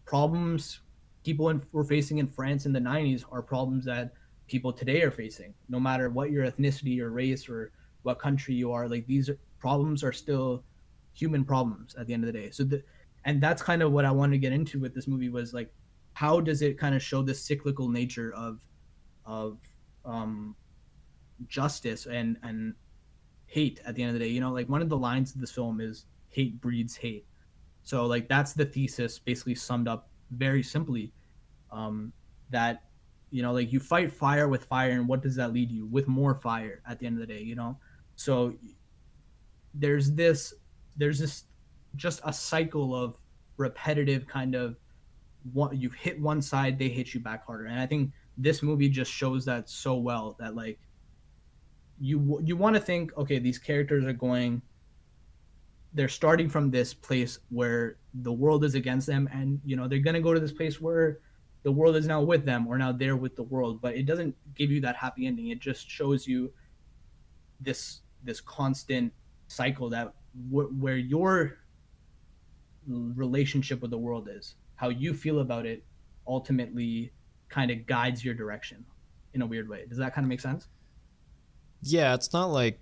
problems people were facing in France in the 90s are problems that people today are facing, no matter what your ethnicity or race or what country you are. Like, these problems are still human problems at the end of the day. And that's kind of what I wanted to get into with this movie, was like, how does it kind of show the cyclical nature of justice and hate at the end of the day. Like, one of the lines of this film is hate breeds hate. So like, that's the thesis basically summed up very simply, that like, you fight fire with fire, and what does that lead you? With more fire at the end of the day. So there's this just a cycle of repetitive kind of, you hit one side, they hit you back harder. And I think this movie just shows that so well, that like, you want to think, okay, these characters they're starting from this place where the world is against them, and they're going to go to this place where the world is now with them, or now they're with the world. But it doesn't give you that happy ending. It just shows you this constant cycle, that where your relationship with the world is, how you feel about it, ultimately kind of guides your direction in a weird way. Does that kind of make sense? Yeah, it's not like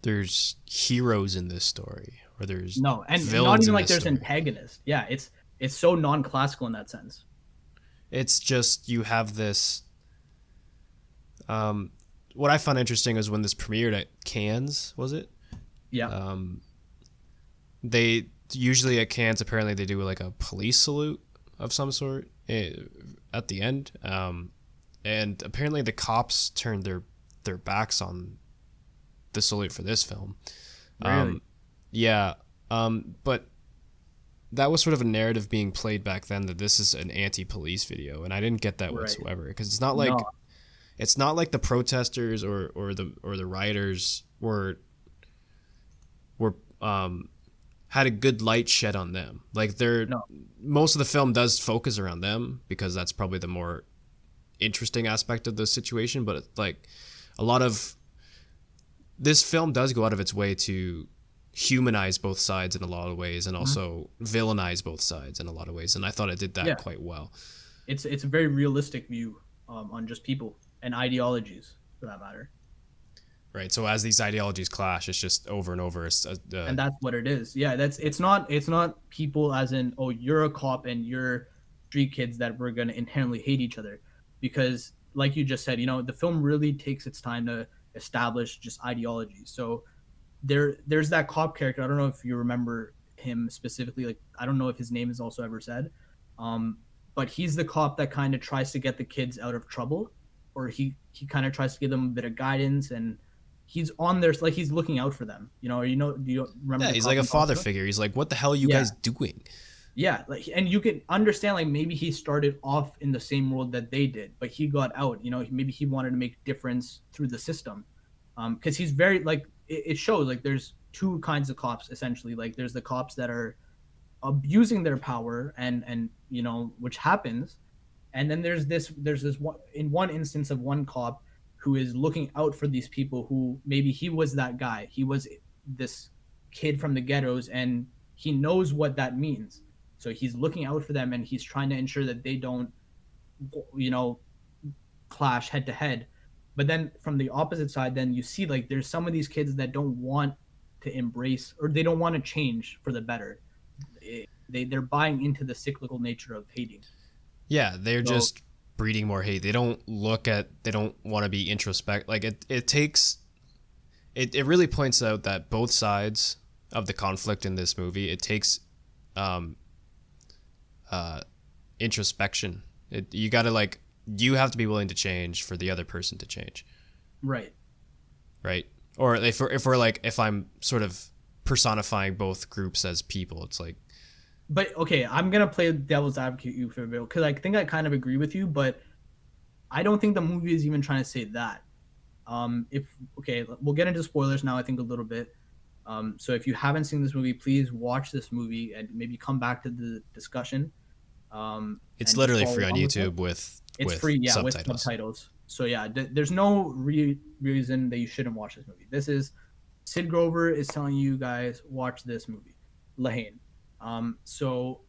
there's heroes in this story, or there's no, and villains not even in like this there's story. antagonists. Yeah, it's so non-classical in that sense. It's just, you have this. What I found interesting is when this premiered at Cannes, was it? Yeah. They usually at Cannes, apparently they do like a police salute of some sort at the end. And apparently the cops turned their backs on the salute for this film. Really? Yeah. But that was sort of a narrative being played back then that this is an anti-police video, and I didn't get that whatsoever, because it's not like No. it's not like the protesters or the rioters were had a good light shed on them. Like No. most of the film does focus around them because that's probably the more interesting aspect of the situation, but like a lot of this film does go out of its way to humanize both sides in a lot of ways, and also villainize both sides in a lot of ways, and I thought it did that quite well. It's a very realistic view on just people and ideologies, for that matter. Right. So as these ideologies clash, it's just over and over. And that's what it is. Yeah, it's not people as in, oh, you're a cop and you're street kids that we're gonna inherently hate each other, because like you just said, the film really takes its time to establish just ideologies. So there's that cop character. I don't know if you remember him specifically. Like, I don't know if his name is also ever said, but he's the cop that kind of tries to get the kids out of trouble, or he kind of tries to give them a bit of guidance, and he's on their, like, he's looking out for them. Do you remember? Yeah, he's like a father figure. He's like, what the hell are you guys doing? Yeah, like, and you can understand, like, maybe he started off in the same world that they did, but he got out. Maybe he wanted to make difference through the system, because he's very, like, it shows, like, there's two kinds of cops essentially. Like, there's the cops that are abusing their power, and which happens, and then there's this one, in one instance of one cop who is looking out for these people who maybe he was that guy. He was this kid from the ghettos, and he knows what that means. So he's looking out for them, and he's trying to ensure that they don't, clash head to head. But then from the opposite side, then you see, like, there's some of these kids that don't want to embrace, or they don't want to change for the better. They're buying into the cyclical nature of hating. Yeah, they're just breeding more hate. They don't want to be introspect. Like, it really points out that both sides of the conflict in this movie, it takes introspection. You have to be willing to change for the other person to change. Right. Or if I'm sort of personifying both groups as people, it's like. But okay, I'm gonna play devil's advocate you for a bit, because I think I kind of agree with you, but I don't think the movie is even trying to say that. We'll get into spoilers now, I think, a little bit. So if you haven't seen this movie, please watch this movie and maybe come back to the discussion. It's literally free on YouTube with subtitles. So yeah, there's no reason that you shouldn't watch this movie. This is Sid Grover is telling you guys, watch this movie, Haine. So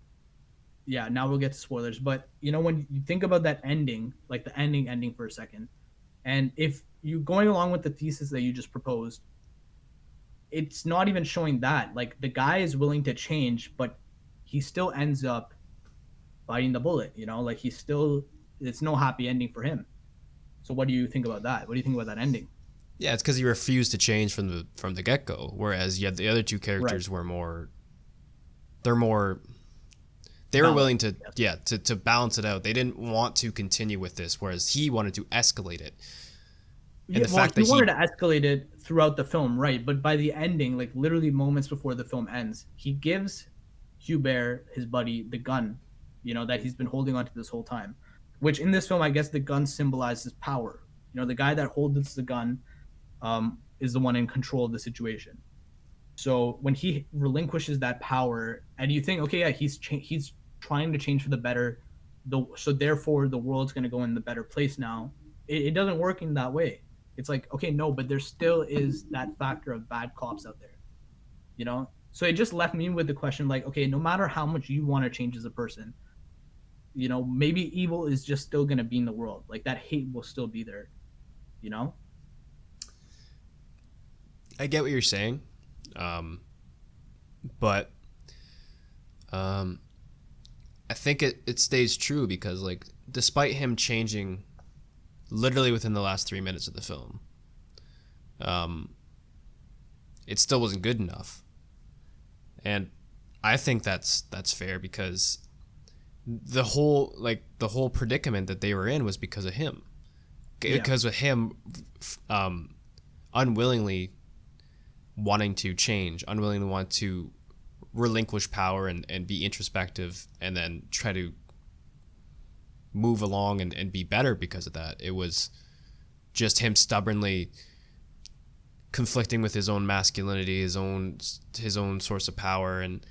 yeah, now we'll get to spoilers. But when you think about that ending, like the ending for a second, and if you going along with the thesis that you just proposed, it's not even showing that. Like, the guy is willing to change, but he still ends up biting the bullet. Like, it's no happy ending for him. So what do you think about that? What do you think about that ending? Yeah, it's because he refused to change from the get-go, whereas the other two characters were more. They were willing to to balance it out. They didn't want to continue with this, whereas he wanted to escalate it. And he wanted to escalate it throughout the film, right? But by the ending, like literally moments before the film ends, he gives Hubert, his buddy, the gun, that he's been holding onto this whole time. Which in this film, I guess the gun symbolizes power. The guy that holds the gun is the one in control of the situation. So when he relinquishes that power, and you think, okay, yeah, he's trying to change for the better, so therefore the world's going to go in the better place now. It doesn't work in that way. It's like, okay, no, but there still is that factor of bad cops out there, So it just left me with the question, like, okay, no matter how much you want to change as a person, maybe evil is just still going to be in the world. Like, that hate will still be there, I get what you're saying. But I think it stays true because, like, despite him changing literally within the last 3 minutes of the film, it still wasn't good enough. And I think that's fair because the whole predicament that they were in was because of him. Because of him unwillingly wanting to change, unwillingly want to relinquish power and be introspective and then try to move along and be better because of that. It was just him stubbornly conflicting with his own masculinity, his own source of power, and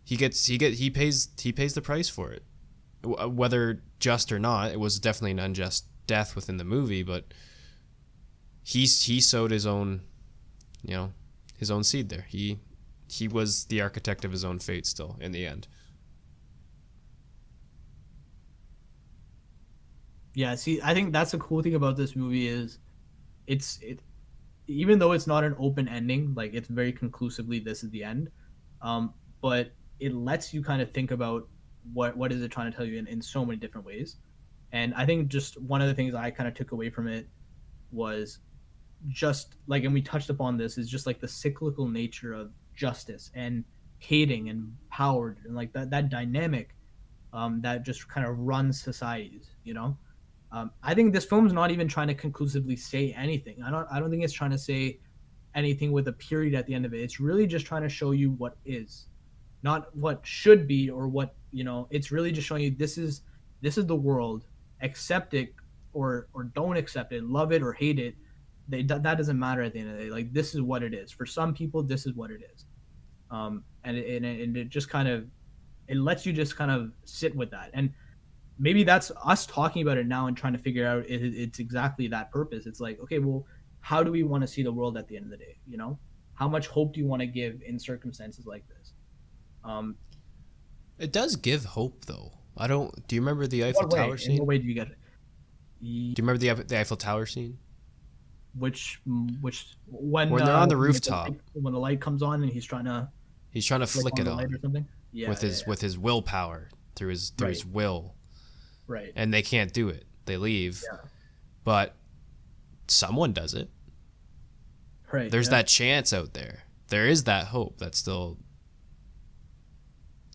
he pays the price for it, whether just or not. It was definitely an unjust death within the movie, but he sowed his own seed there. He was the architect of his own fate still in the end. Yeah, see, I think that's the cool thing about this movie is even though it's not an open ending, like it's very conclusively this is the end, but it lets you kind of think about what is it trying to tell you in so many different ways. And I think just one of the things I kind of took away from it was just like, and we touched upon this, is just like the cyclical nature of justice and hating and power and like that dynamic that just kind of runs societies, you know. I think this film's not even trying to conclusively say anything. I don't think it's trying to say anything with a period at the end of it. It's really just trying to show you what is, not what should be or what, you know. It's really just showing you this is the world. Accept it or don't accept it. Love it or hate it. That doesn't matter at the end of the day. Like, this is what it is. For some people, this is what it is. And it just kind of, it lets you just kind of sit with that. And maybe that's us talking about it now and trying to figure out it's exactly that purpose. It's like, okay, well, how do we want to see the world at the end of the day? You know, how much hope do you want to give in circumstances like this? It does give hope, though. Do you remember the Eiffel Tower scene? In what way do you get it? Do you remember the Eiffel Tower scene? Which when they're on the rooftop, when the light comes on and he's trying to flick it on or something? Yeah, with his willpower through his will. Right. And they can't do it. They leave. Yeah. But someone does it. Right. There's that chance out there. There is that hope that's still,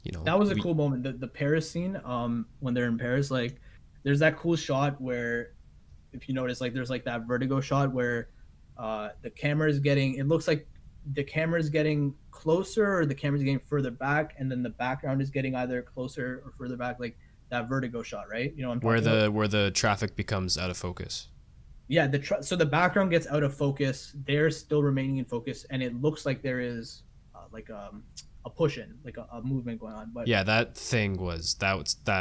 you know. That was a cool moment. The Paris scene, when they're in Paris, like there's that cool shot where, if you notice, like there's like that vertigo shot where the camera is getting, it looks like the camera is getting closer or the camera's getting further back, and then the background is getting either closer or further back, like that vertigo shot, right? You know what I'm talking about? Where the traffic becomes out of focus. Yeah, so the background gets out of focus. They're still remaining in focus, and it looks like there is like a push in, like a movement going on. But yeah, that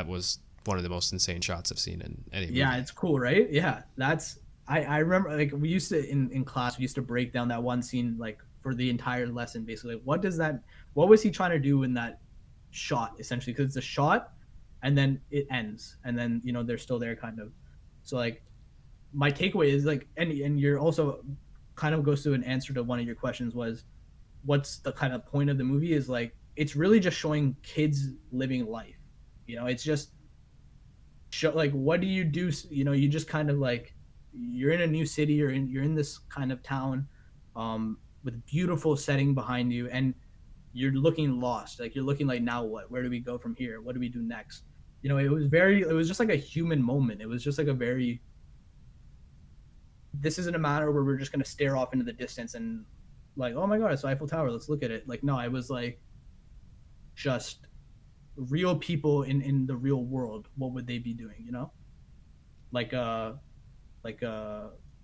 was one of the most insane shots I've seen in any movie. Yeah, it's cool, right? Yeah, I remember, like, we used to in class, we used to break down that one scene like for the entire lesson, basically. What was he trying to do in that shot, essentially? Because it's a shot and then it ends, and then, you know, they're still there, kind of. So like my takeaway is like, and you're also kind of goes to an answer to one of your questions, was what's the kind of point of the movie, is like it's really just showing kids living life. You know, it's just like, what do you do? You know, you just kind of like, you're in a new city, you're in this kind of town with beautiful setting behind you, and you're looking lost. Like, you're looking like, now what? Where do we go from here? What do we do next? You know, it was just like a human moment. It was just like a very, this isn't a matter where we're just going to stare off into the distance and like, oh my God, it's the Eiffel Tower, let's look at it. Like, no, I was like, just real people in the real world. What would they be doing? You know, like a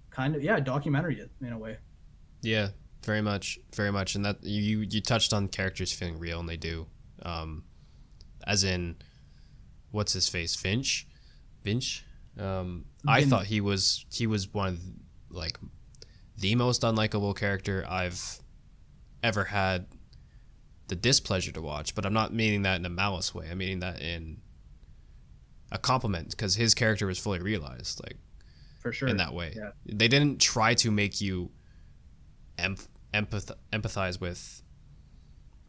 kind of, yeah, documentary in a way. Yeah, very much. And that you touched on characters feeling real, and they do. As in, what's his face? Finch. I thought he was one of, like, the most unlikable character I've ever had the displeasure to watch, but I'm not meaning that in a malice way. I'm meaning that in a compliment, because his character was fully realized, like, for sure, in that way. Yeah. They didn't try to make you empathize with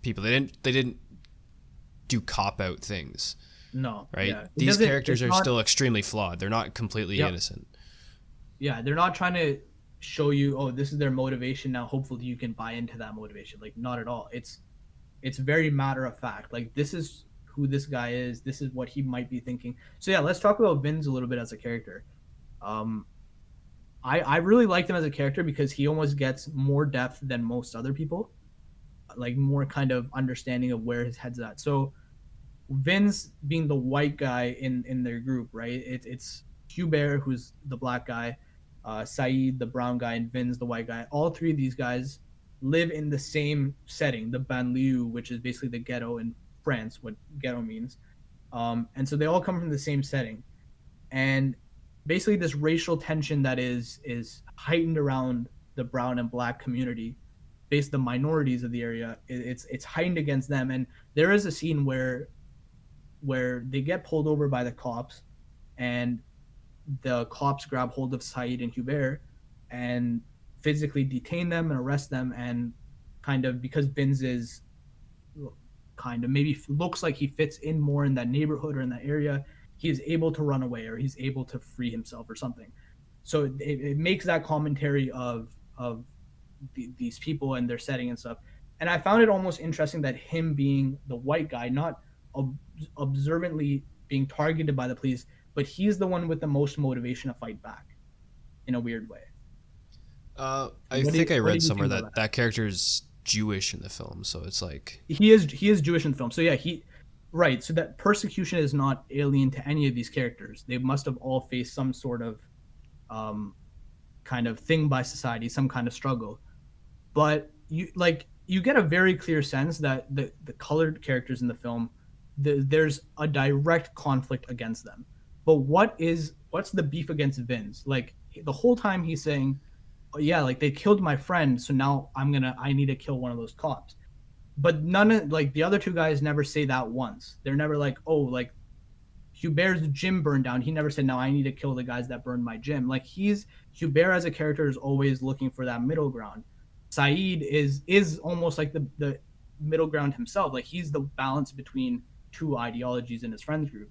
people. They didn't do cop out things. No, right? Yeah. These characters are still extremely flawed. They're not completely innocent. Yeah, they're not trying to show you, oh, this is their motivation, now hopefully you can buy into that motivation. Like, not at all. It's very matter of fact. Like, this is who this guy is, this is what he might be thinking. So yeah, let's talk about Vince a little bit as a character. um I really liked him as a character because he almost gets more depth than most other people, like more kind of understanding of where his head's at. So Vince being the white guy in their group, right? It's Hubert, who's the black guy, Saeed, the brown guy, and Vince, the white guy. All three of these guys live in the same setting, the banlieue, which is basically the ghetto in France, what ghetto means. And so they all come from the same setting. And basically this racial tension that is heightened around the brown and black community, based the minorities of the area, it's heightened against them. And there is a scene where they get pulled over by the cops, and the cops grab hold of Saeed and Hubert and physically detain them and arrest them. And kind of because Vince is kind of maybe looks like he fits in more in that neighborhood or in that area, he is able to run away or he's able to free himself or something. So it makes that commentary of these people and their setting and stuff. And I found it almost interesting that him being the white guy, not observantly being targeted by the police, but he's the one with the most motivation to fight back in a weird way. I think I read somewhere that character's Jewish in the film, so it's like he is Jewish in the film. So yeah, right. So that persecution is not alien to any of these characters. They must have all faced some sort of kind of thing by society, some kind of struggle. But you get a very clear sense that the colored characters in the film, there's a direct conflict against them. But what's the beef against Vince? Like the whole time he's saying, oh, yeah, like they killed my friend, so now I need to kill one of those cops. But none of like the other two guys never say that once. They're never like, oh, like Hubert's gym burned down. He never said, now I need to kill the guys that burned my gym. Like Hubert as a character is always looking for that middle ground. Saeed is almost like the middle ground himself. Like he's the balance between two ideologies in his friends group.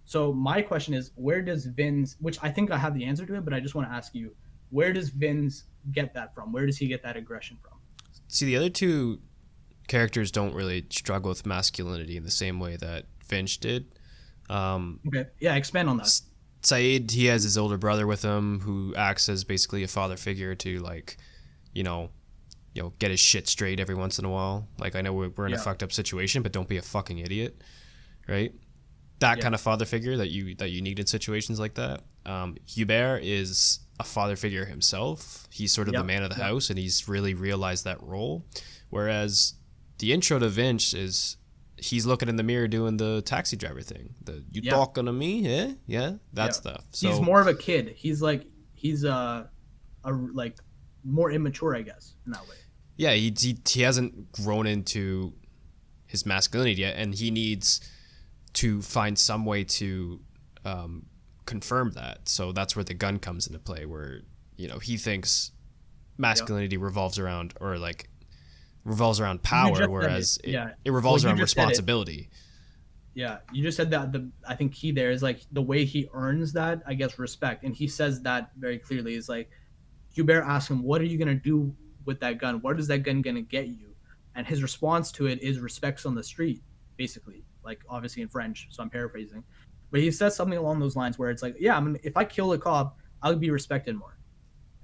So my question is, where does Vince, which I think I have the answer to it, but I just want to ask you, where does Vince get that from? Where does he get that aggression from? See, the other two characters don't really struggle with masculinity in the same way that Vince did. Okay, yeah, expand on that. Saeed, he has his older brother with him who acts as basically a father figure to like, get his shit straight every once in a while. Like, I know we're in a fucked up situation, but don't be a fucking idiot, right? That kind of father figure that you need in situations like that. Hubert is a father figure himself. He's sort of the man of the house, and he's really realized that role. Whereas the intro to Vince is he's looking in the mirror doing the taxi driver thing. You talking to me? Eh? Yeah, that stuff. So he's more of a kid. He's like more immature, I guess, in that way. Yeah, he hasn't grown into his masculinity yet, and he needs to find some way to confirm that. So that's where the gun comes into play, where he thinks masculinity revolves around power, whereas it revolves around responsibility. Yeah, you just said that. I think key there is like the way he earns that, I guess, respect, and he says that very clearly. Is like Hubert asks him, "What are you gonna do with that gun? What is that gun gonna get you?" And his response to it is respects on the street, basically, like obviously in French. So I'm paraphrasing, but he says something along those lines where it's like, yeah, if I kill a cop, I'll be respected more.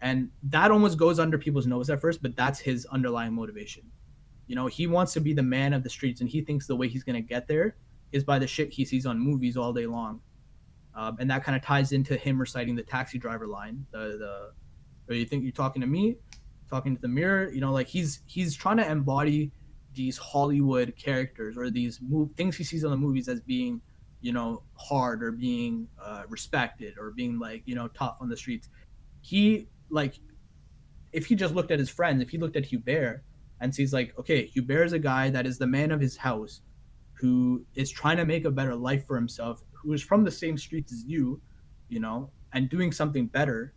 And that almost goes under people's nose at first, but that's his underlying motivation. He wants to be the man of the streets, and he thinks the way he's going to get there is by the shit he sees on movies all day long. And that kind of ties into him reciting the taxi driver line. Or you think you're talking to me, talking to the mirror, like he's trying to embody these Hollywood characters or these things he sees on the movies as being, hard or being respected or being like, tough on the streets. He like, if he just looked at his friends, if he looked at Hubert and sees like, okay, Hubert is a guy that is the man of his house, who is trying to make a better life for himself, who is from the same streets as you, and doing something better,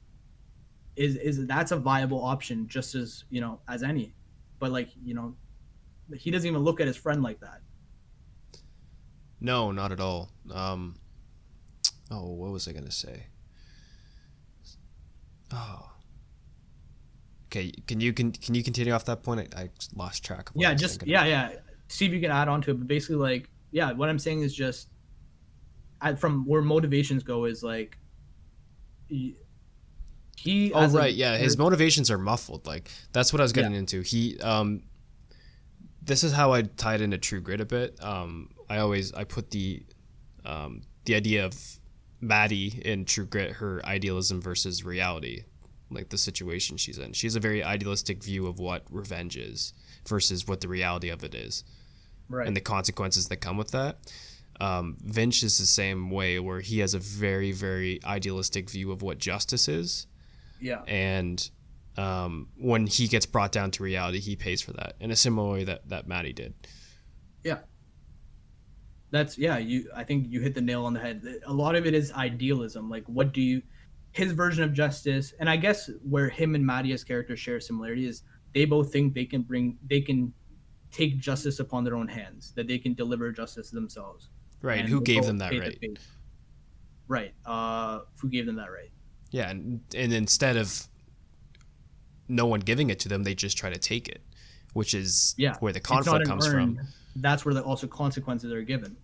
is that's a viable option just as, as any. But like, he doesn't even look at his friend like that. No, not at all. What was I going to say? Oh, Okay, can you continue off that point? I lost track of what I Yeah, was just thinking. yeah. See if you can add on to it. But basically, like, yeah, what I'm saying is just from where motivations go is like he Oh as a right, yeah. His character. motivations are muffled. Like that's what I was Yeah, getting into. This is how I tied into True Grit a bit. I put the idea of Maddie in True Grit, her idealism versus reality, like the situation she's in. She has a very idealistic view of what revenge is versus what the reality of it is, and right. the consequences that come with that. Vince is the same way, where he has a very, very idealistic view of what justice is, Yeah, and when he gets brought down to reality, he pays for that in a similar way that Maddie did. yeah. That's yeah. I think you hit the nail on the head. A lot of it is idealism. Like, what do you? His version of justice, and I guess where him and Mathieu's characters share a similarity is they both think they can take justice upon their own hands, that they can deliver justice themselves, Right? and Who they gave both them that pay the right? fate. Right. Who gave them that right? Yeah, and instead of no one giving it to them, they just try to take it, which is Yeah, where the it's not conflict an comes earned. from. That's where the also consequences are given.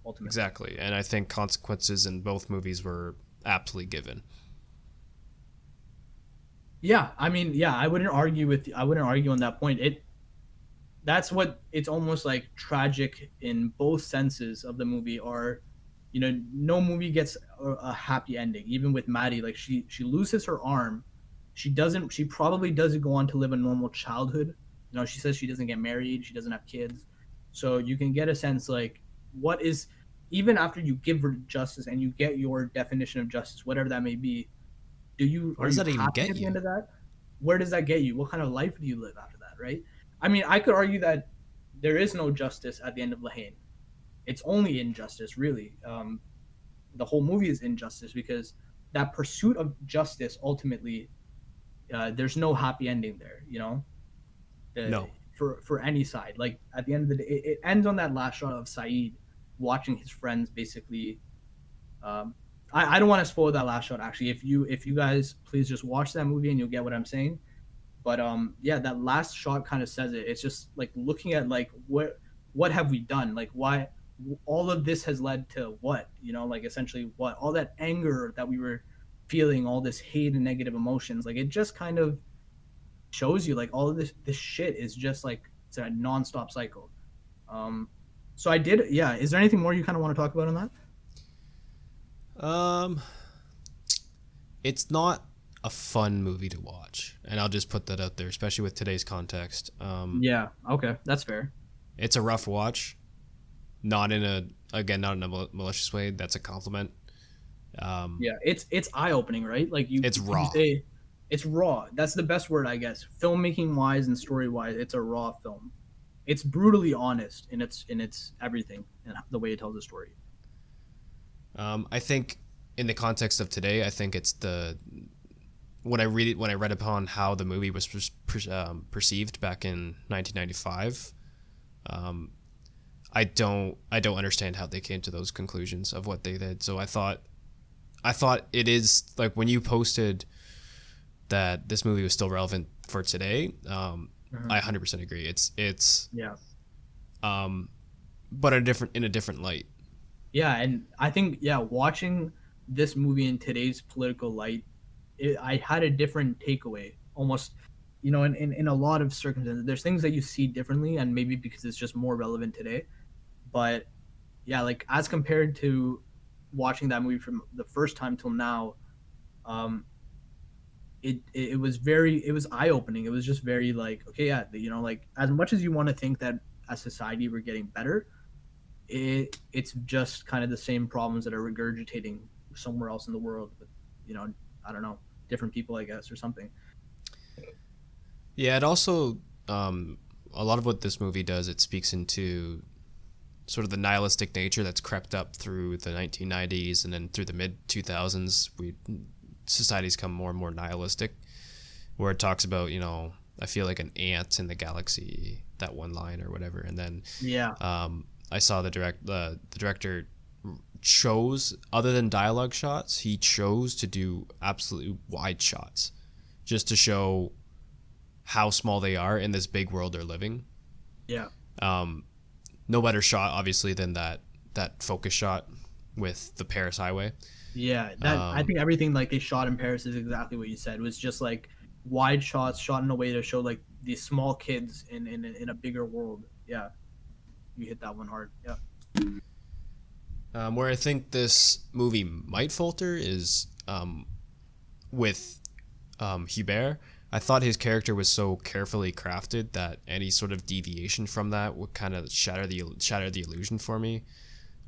Ultimately. Exactly, and I think consequences in both movies were aptly given. Yeah, I mean, yeah, I wouldn't argue on that point. That's what it's almost like tragic in both senses of the movie are, no movie gets a happy ending. Even with Maddie, like she loses her arm, she probably doesn't go on to live a normal childhood. She says she doesn't get married, she doesn't have kids. So you can get a sense like what is, even after you give her justice and you get your definition of justice, whatever that may be, Where are does you that even happy get at the end you? of that? Where does that get you? What kind of life do you live after that, right? I mean, I could argue that there is no justice at the end of Haine. It's only injustice, really. The whole movie is injustice because that pursuit of justice ultimately, there's no happy ending there. No. For any side. Like at the end of the day, it ends on that last shot of Saeed watching his friends basically. Um, I don't want to spoil that last shot. Actually, if you guys please just watch that movie and you'll get what I'm saying. But yeah, that last shot kind of says it. It's just like looking at like what have we done? Like why all of this has led to what? Like essentially what? All that anger that we were feeling, all this hate and negative emotions, like it just kind of shows you like all of this shit is just like it's a nonstop cycle. Um so I did yeah, is there anything more you kind of want to talk about on that? Um, it's not a fun movie to watch, and I'll just put that out there, especially with today's context. Yeah, okay, that's fair. It's a rough watch, not in a not in a malicious way. That's a compliment. Yeah, it's eye opening, right? Like It's you raw. say, it's raw. That's the best word, I guess. Filmmaking wise and story wise, it's a raw film. It's brutally honest in its everything and the way it tells the story. I think in the context of today, I think it's the when I read upon how the movie was perceived back in 1995. I don't understand how they came to those conclusions of what they did. So I thought it is like when you posted that this movie was still relevant for today. I 100% agree. It's Yeah, but in a different light. yeah, and I think yeah, watching this movie in today's political light, I had a different takeaway. Almost, in a lot of circumstances, there's things that you see differently, and maybe because it's just more relevant today. But yeah, like as compared to watching that movie from the first time till now, um, it was eye opening. It was just very like okay, yeah, like as much as you want to think that as society we're getting better, it's just kind of the same problems that are regurgitating somewhere else in the world with you know I don't know, different people I guess or something. Yeah, it also a lot of what this movie does, it speaks into sort of the nihilistic nature that's crept up through the 1990s and then through the mid 2000s. Society's come more and more nihilistic, where it talks about I feel like an ant in the galaxy, that one line or whatever, and then Yeah, I saw the director chose, other than dialogue shots, he chose to do absolutely wide shots just to show how small they are in this big world they're living. Yeah. No better shot, obviously, than that focus shot with the Paris highway. Yeah, that I think everything like they shot in Paris is exactly what you said. It was just like wide shots shot in a way to show like these small kids in a bigger world. Yeah, you hit that one hard. Yeah. Where I think this movie might falter is with Hubert. I thought his character was so carefully crafted that any sort of deviation from that would kind of shatter the illusion for me.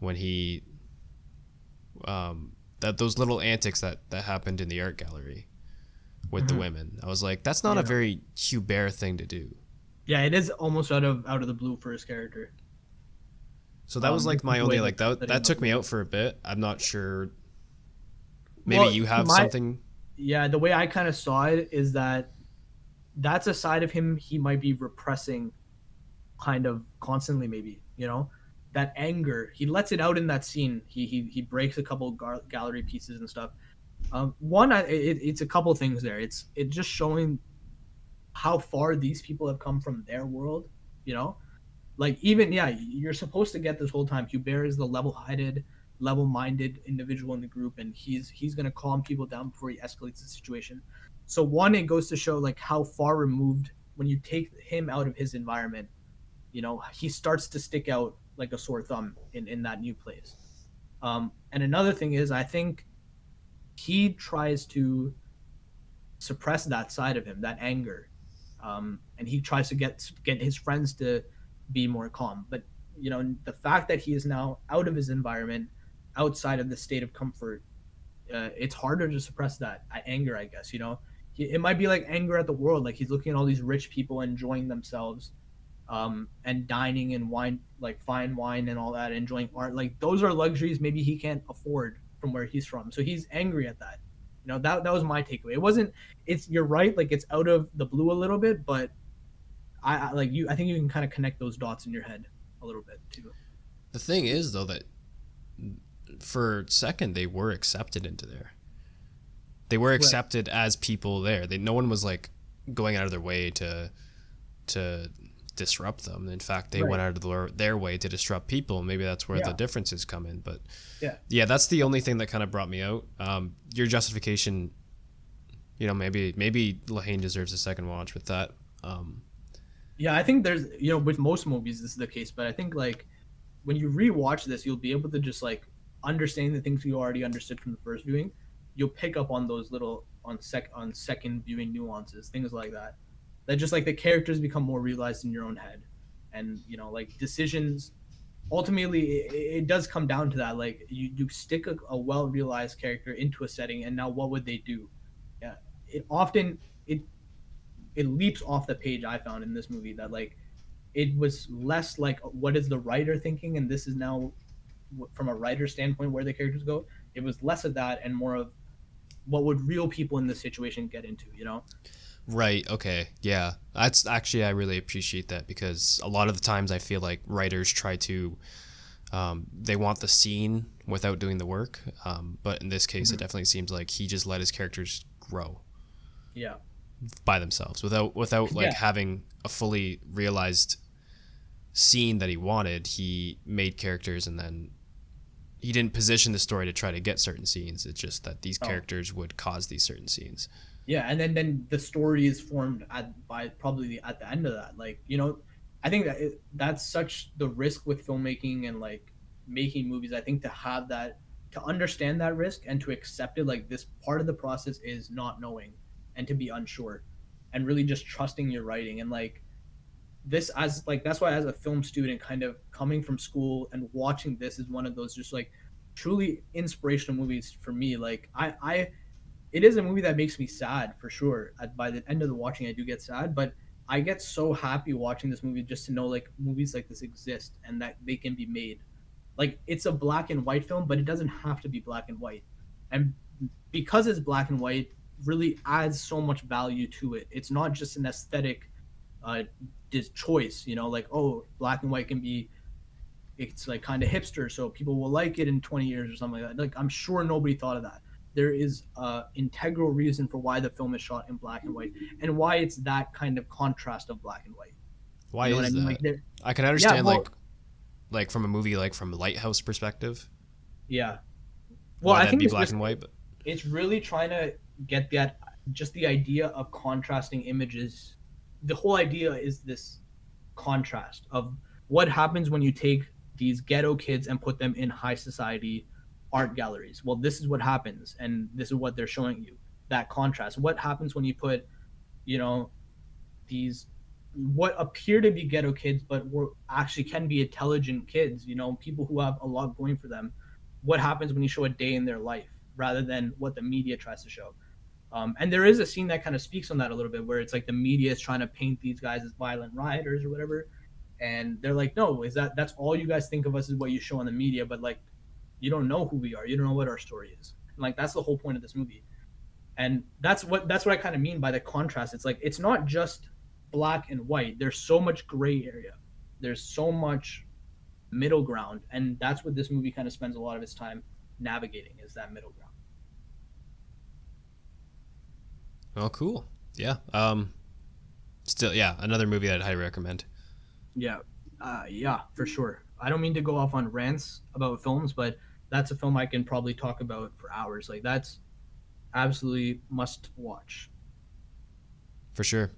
When he that those little antics that happened in the art gallery with the women, I was like, that's not a very Hubert thing to do. Yeah, it is almost out of the blue for his character. So that was like my only like that took me out for a bit. I'm not sure. Maybe you have something. Yeah, the way I kind of saw it is that that's a side of him he might be repressing kind of constantly, maybe, you know, that anger. He lets it out in that scene. He breaks a couple gallery pieces and stuff. It's a couple things there. It's just showing how far these people have come from their world, you know? Like, even, yeah, you're supposed to get this whole time Hubert is the level-headed, level-minded individual in the group, and he's going to calm people down before he escalates the situation. So one, it goes to show like how far removed, when you take him out of his environment, you know, he starts to stick out like a sore thumb in that new place. And another thing is, I think he tries to suppress that side of him, that anger, and he tries to get his friends to be more calm. But you know, the fact that he is now out of his environment, outside of the state of comfort, it's harder to suppress that anger, I guess. You know, it might be like anger at the world, like he's looking at all these rich people enjoying themselves, and dining and wine, like fine wine and all that, enjoying art. Like those are luxuries maybe he can't afford from where he's from. So he's angry at that. You know, that was my takeaway. It wasn't. You're right. Like it's out of the blue a little bit, but I like you. I think you can kind of connect those dots in your head a little bit too. The thing is, though, that for a second they were accepted into there. They were accepted as people there. No one was like going out of their way to disrupt them. In fact, they went out of their way to disrupt people. Maybe that's where the differences come in. But yeah, that's the only thing that kind of brought me out. Your justification, you know, maybe Haine deserves a second watch with that. Yeah, I think there's, you know, with most movies this is the case, but I think like when you rewatch this, you'll be able to just like understand the things you already understood from the first viewing. You'll pick up on those little on second viewing nuances, things like that. That just like the characters become more realized in your own head, and you know, like decisions. Ultimately, it does come down to that. Like you stick a well realized character into a setting, and now what would they do? Yeah, it leaps off the page. I found in this movie that like it was less like what is the writer thinking, and this is now from a writer standpoint where the characters go. It was less of that and more of what would real people in this situation get into, you know? Right. Okay. Yeah. That's actually, I really appreciate that, because a lot of the times I feel like writers try to, they want the scene without doing the work. But in this case, it definitely seems like he just let his characters grow. Yeah. By themselves without like having a fully realized scene that he wanted. He made characters, and then he didn't position the story to try to get certain scenes. It's just that these characters would cause these certain scenes. Yeah, and then the story is formed probably at the end of that. Like, you know, I think that's such the risk with filmmaking and like making movies. I think to have that, to understand that risk and to accept it, like this part of the process is not knowing and to be unsure and really just trusting your writing. And like this, as like, that's why as a film student kind of coming from school and watching this is one of those just like truly inspirational movies for me. Like it is a movie that makes me sad for sure. By the end of the watching, I do get sad, but I get so happy watching this movie just to know like movies like this exist and that they can be made. Like it's a black and white film, but it doesn't have to be black and white. And because it's black and white, really adds so much value to it. It's not just an aesthetic choice, you know, like, oh, black and white can be, it's like kind of hipster, so people will like it in 20 years or something like that. Like I'm sure nobody thought of that. there is a integral reason for why the film is shot in black and white and why it's that kind of contrast of black and white. Why You know what I is mean? that? Like there, I can yeah, understand well, like from a movie like from a Lighthouse perspective, yeah. Well, why I that'd think be it's black just and white, but it's really trying to get that just the idea of contrasting images. The whole idea is this contrast of what happens when you take these ghetto kids and put them in high society art galleries. Well, this is what happens, and this is what they're showing you. That contrast. What happens when you put, you know, these what appear to be ghetto kids, but were actually can be intelligent kids. You know, people who have a lot going for them. What happens when you show a day in their life rather than what the media tries to show? And there is a scene that kind of speaks on that a little bit, where it's like the media is trying to paint these guys as violent rioters or whatever, and they're like, no, is that's all you guys think of us is what you show on the media, but like, you don't know who we are, you don't know what our story is. And like that's the whole point of this movie, and that's what I kind of mean by the contrast. It's like it's not just black and white. There's so much gray area. There's so much middle ground, and that's what this movie kind of spends a lot of its time navigating is that middle ground. oh, cool. Yeah. Still, yeah, another movie that I'd highly recommend. Yeah, yeah, for sure. I don't mean to go off on rants about films, but that's a film I can probably talk about for hours. Like that's absolutely must watch. For sure.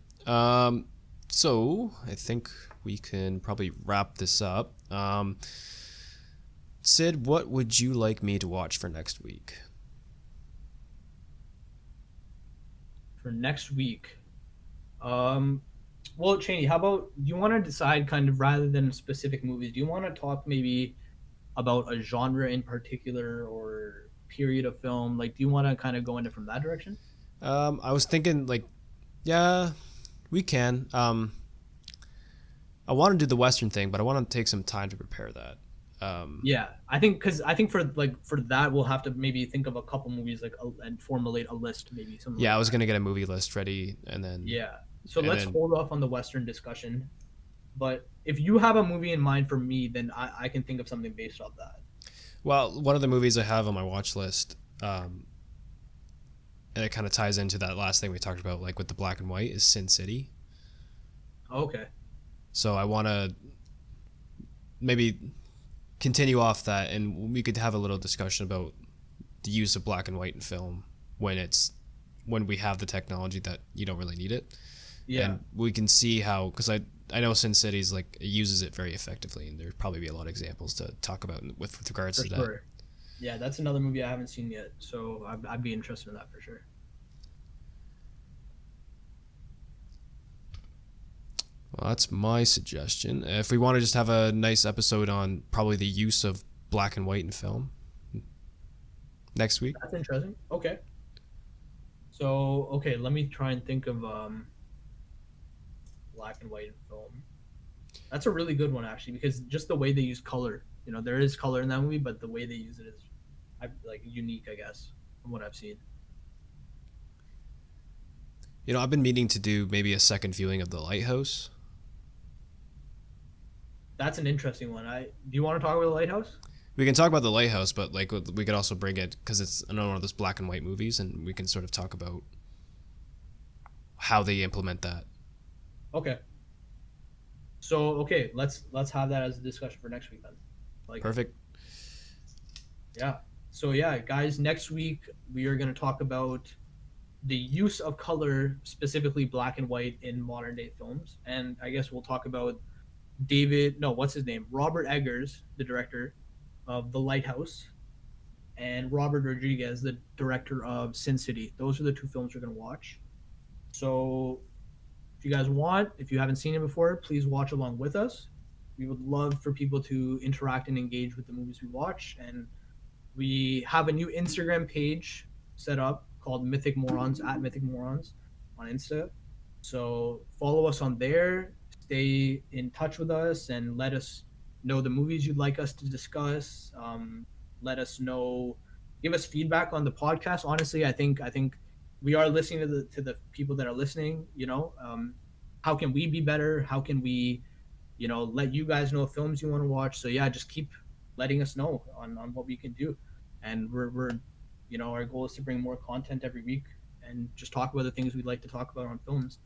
So I think we can probably wrap this up. Sid, what would you like me to watch for next week? For next week, well, Cheney, how about do you want to decide kind of rather than specific movies? Do you want to talk maybe about a genre in particular or period of film? Like, do you want to kind of go into from that direction? I was thinking like, yeah, we can. I want to do the Western thing, but I want to take some time to prepare that. Yeah, I think because I think for that we'll have to maybe think of a couple movies like and formulate a list maybe something. Yeah, like I was that. gonna get a movie list ready, and then Yeah, so and let's then hold off on the Western discussion. But if you have a movie in mind for me, then I can think of something based off that. well, one of the movies I have on my watch list, and it kind of ties into that last thing we talked about, like with the black and white, is Sin City. Okay. So I want to maybe continue off that, and we could have a little discussion about the use of black and white in film when we have the technology that you don't really need it. Yeah. And we can see how, because I know Sin City's like it uses it very effectively, and there'd probably be a lot of examples to talk about with regards For to sure. Yeah, that's another movie I haven't seen yet, so I'd be interested in that for sure. Well, that's my suggestion. If we want to just have a nice episode on probably the use of black and white in film next week. That's interesting. Okay. So okay, let me try and think of black and white in film. That's a really good one actually, because just the way they use color, you know, there is color in that movie, but the way they use it is, like unique, I guess, from what I've seen. You know, I've been meaning to do maybe a second viewing of The Lighthouse. That's an interesting one. Do you want to talk about the Lighthouse? We can talk about The Lighthouse, but like we could also bring it because it's another one of those black and white movies, and we can sort of talk about how they implement that. Okay. So okay, let's have that as a discussion for next week then. Like Perfect. yeah. So yeah, guys, next week we are going to talk about the use of color, specifically black and white in modern day films, and I guess we'll talk about what's his name? Robert Eggers, the director of The Lighthouse, and Robert Rodriguez, the director of Sin City. Those are the two films we're going to watch. So if you guys want, if you haven't seen it before, please watch along with us. We would love for people to interact and engage with the movies we watch. And we have a new Instagram page set up called Mythic Morons, at Mythic Morons on Insta. So follow us on there, stay in touch with us, and let us know the movies you'd like us to discuss. Let us know, give us feedback on the podcast. Honestly, I think we are listening to the people that are listening. You know, how can we be better? How can we, you know, let you guys know films you want to watch? So yeah, just keep letting us know on what we can do, and we're our goal is to bring more content every week and just talk about the things we'd like to talk about on films.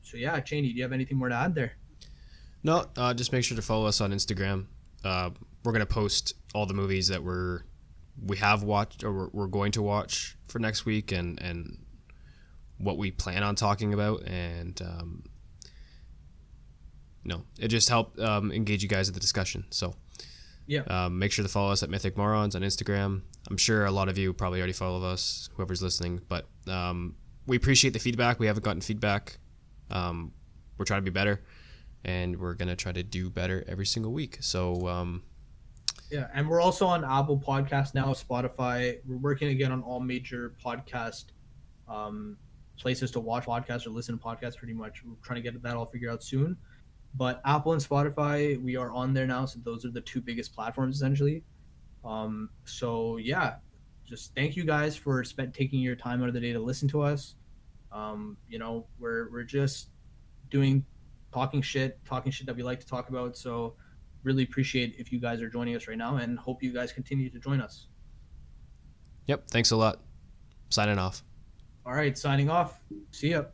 So yeah, Cheney, do you have anything more to add there? No, just make sure to follow us on Instagram. We're gonna post all the movies that we have watched or we're going to watch for next week, and what we plan on talking about, and it just helped engage you guys in the discussion. So Yeah. make sure to follow us at Mythic Morons on Instagram. I'm sure a lot of you probably already follow us, whoever's listening, but we appreciate the feedback. We haven't gotten feedback. We're trying to be better, and we're going to try to do better every single week. So Yeah, and we're also on Apple Podcasts now, Spotify. We're working again on all major podcast places to watch podcasts or listen to podcasts pretty much. We're trying to get that all figured out soon. But Apple and Spotify, we are on there now, so those are the two biggest platforms essentially. So yeah, just thank you guys for taking your time out of the day to listen to us. We're just talking shit that we like to talk about. So really appreciate if you guys are joining us right now, and hope you guys continue to join us. Yep, thanks a lot. Signing off. All right, signing off. See ya.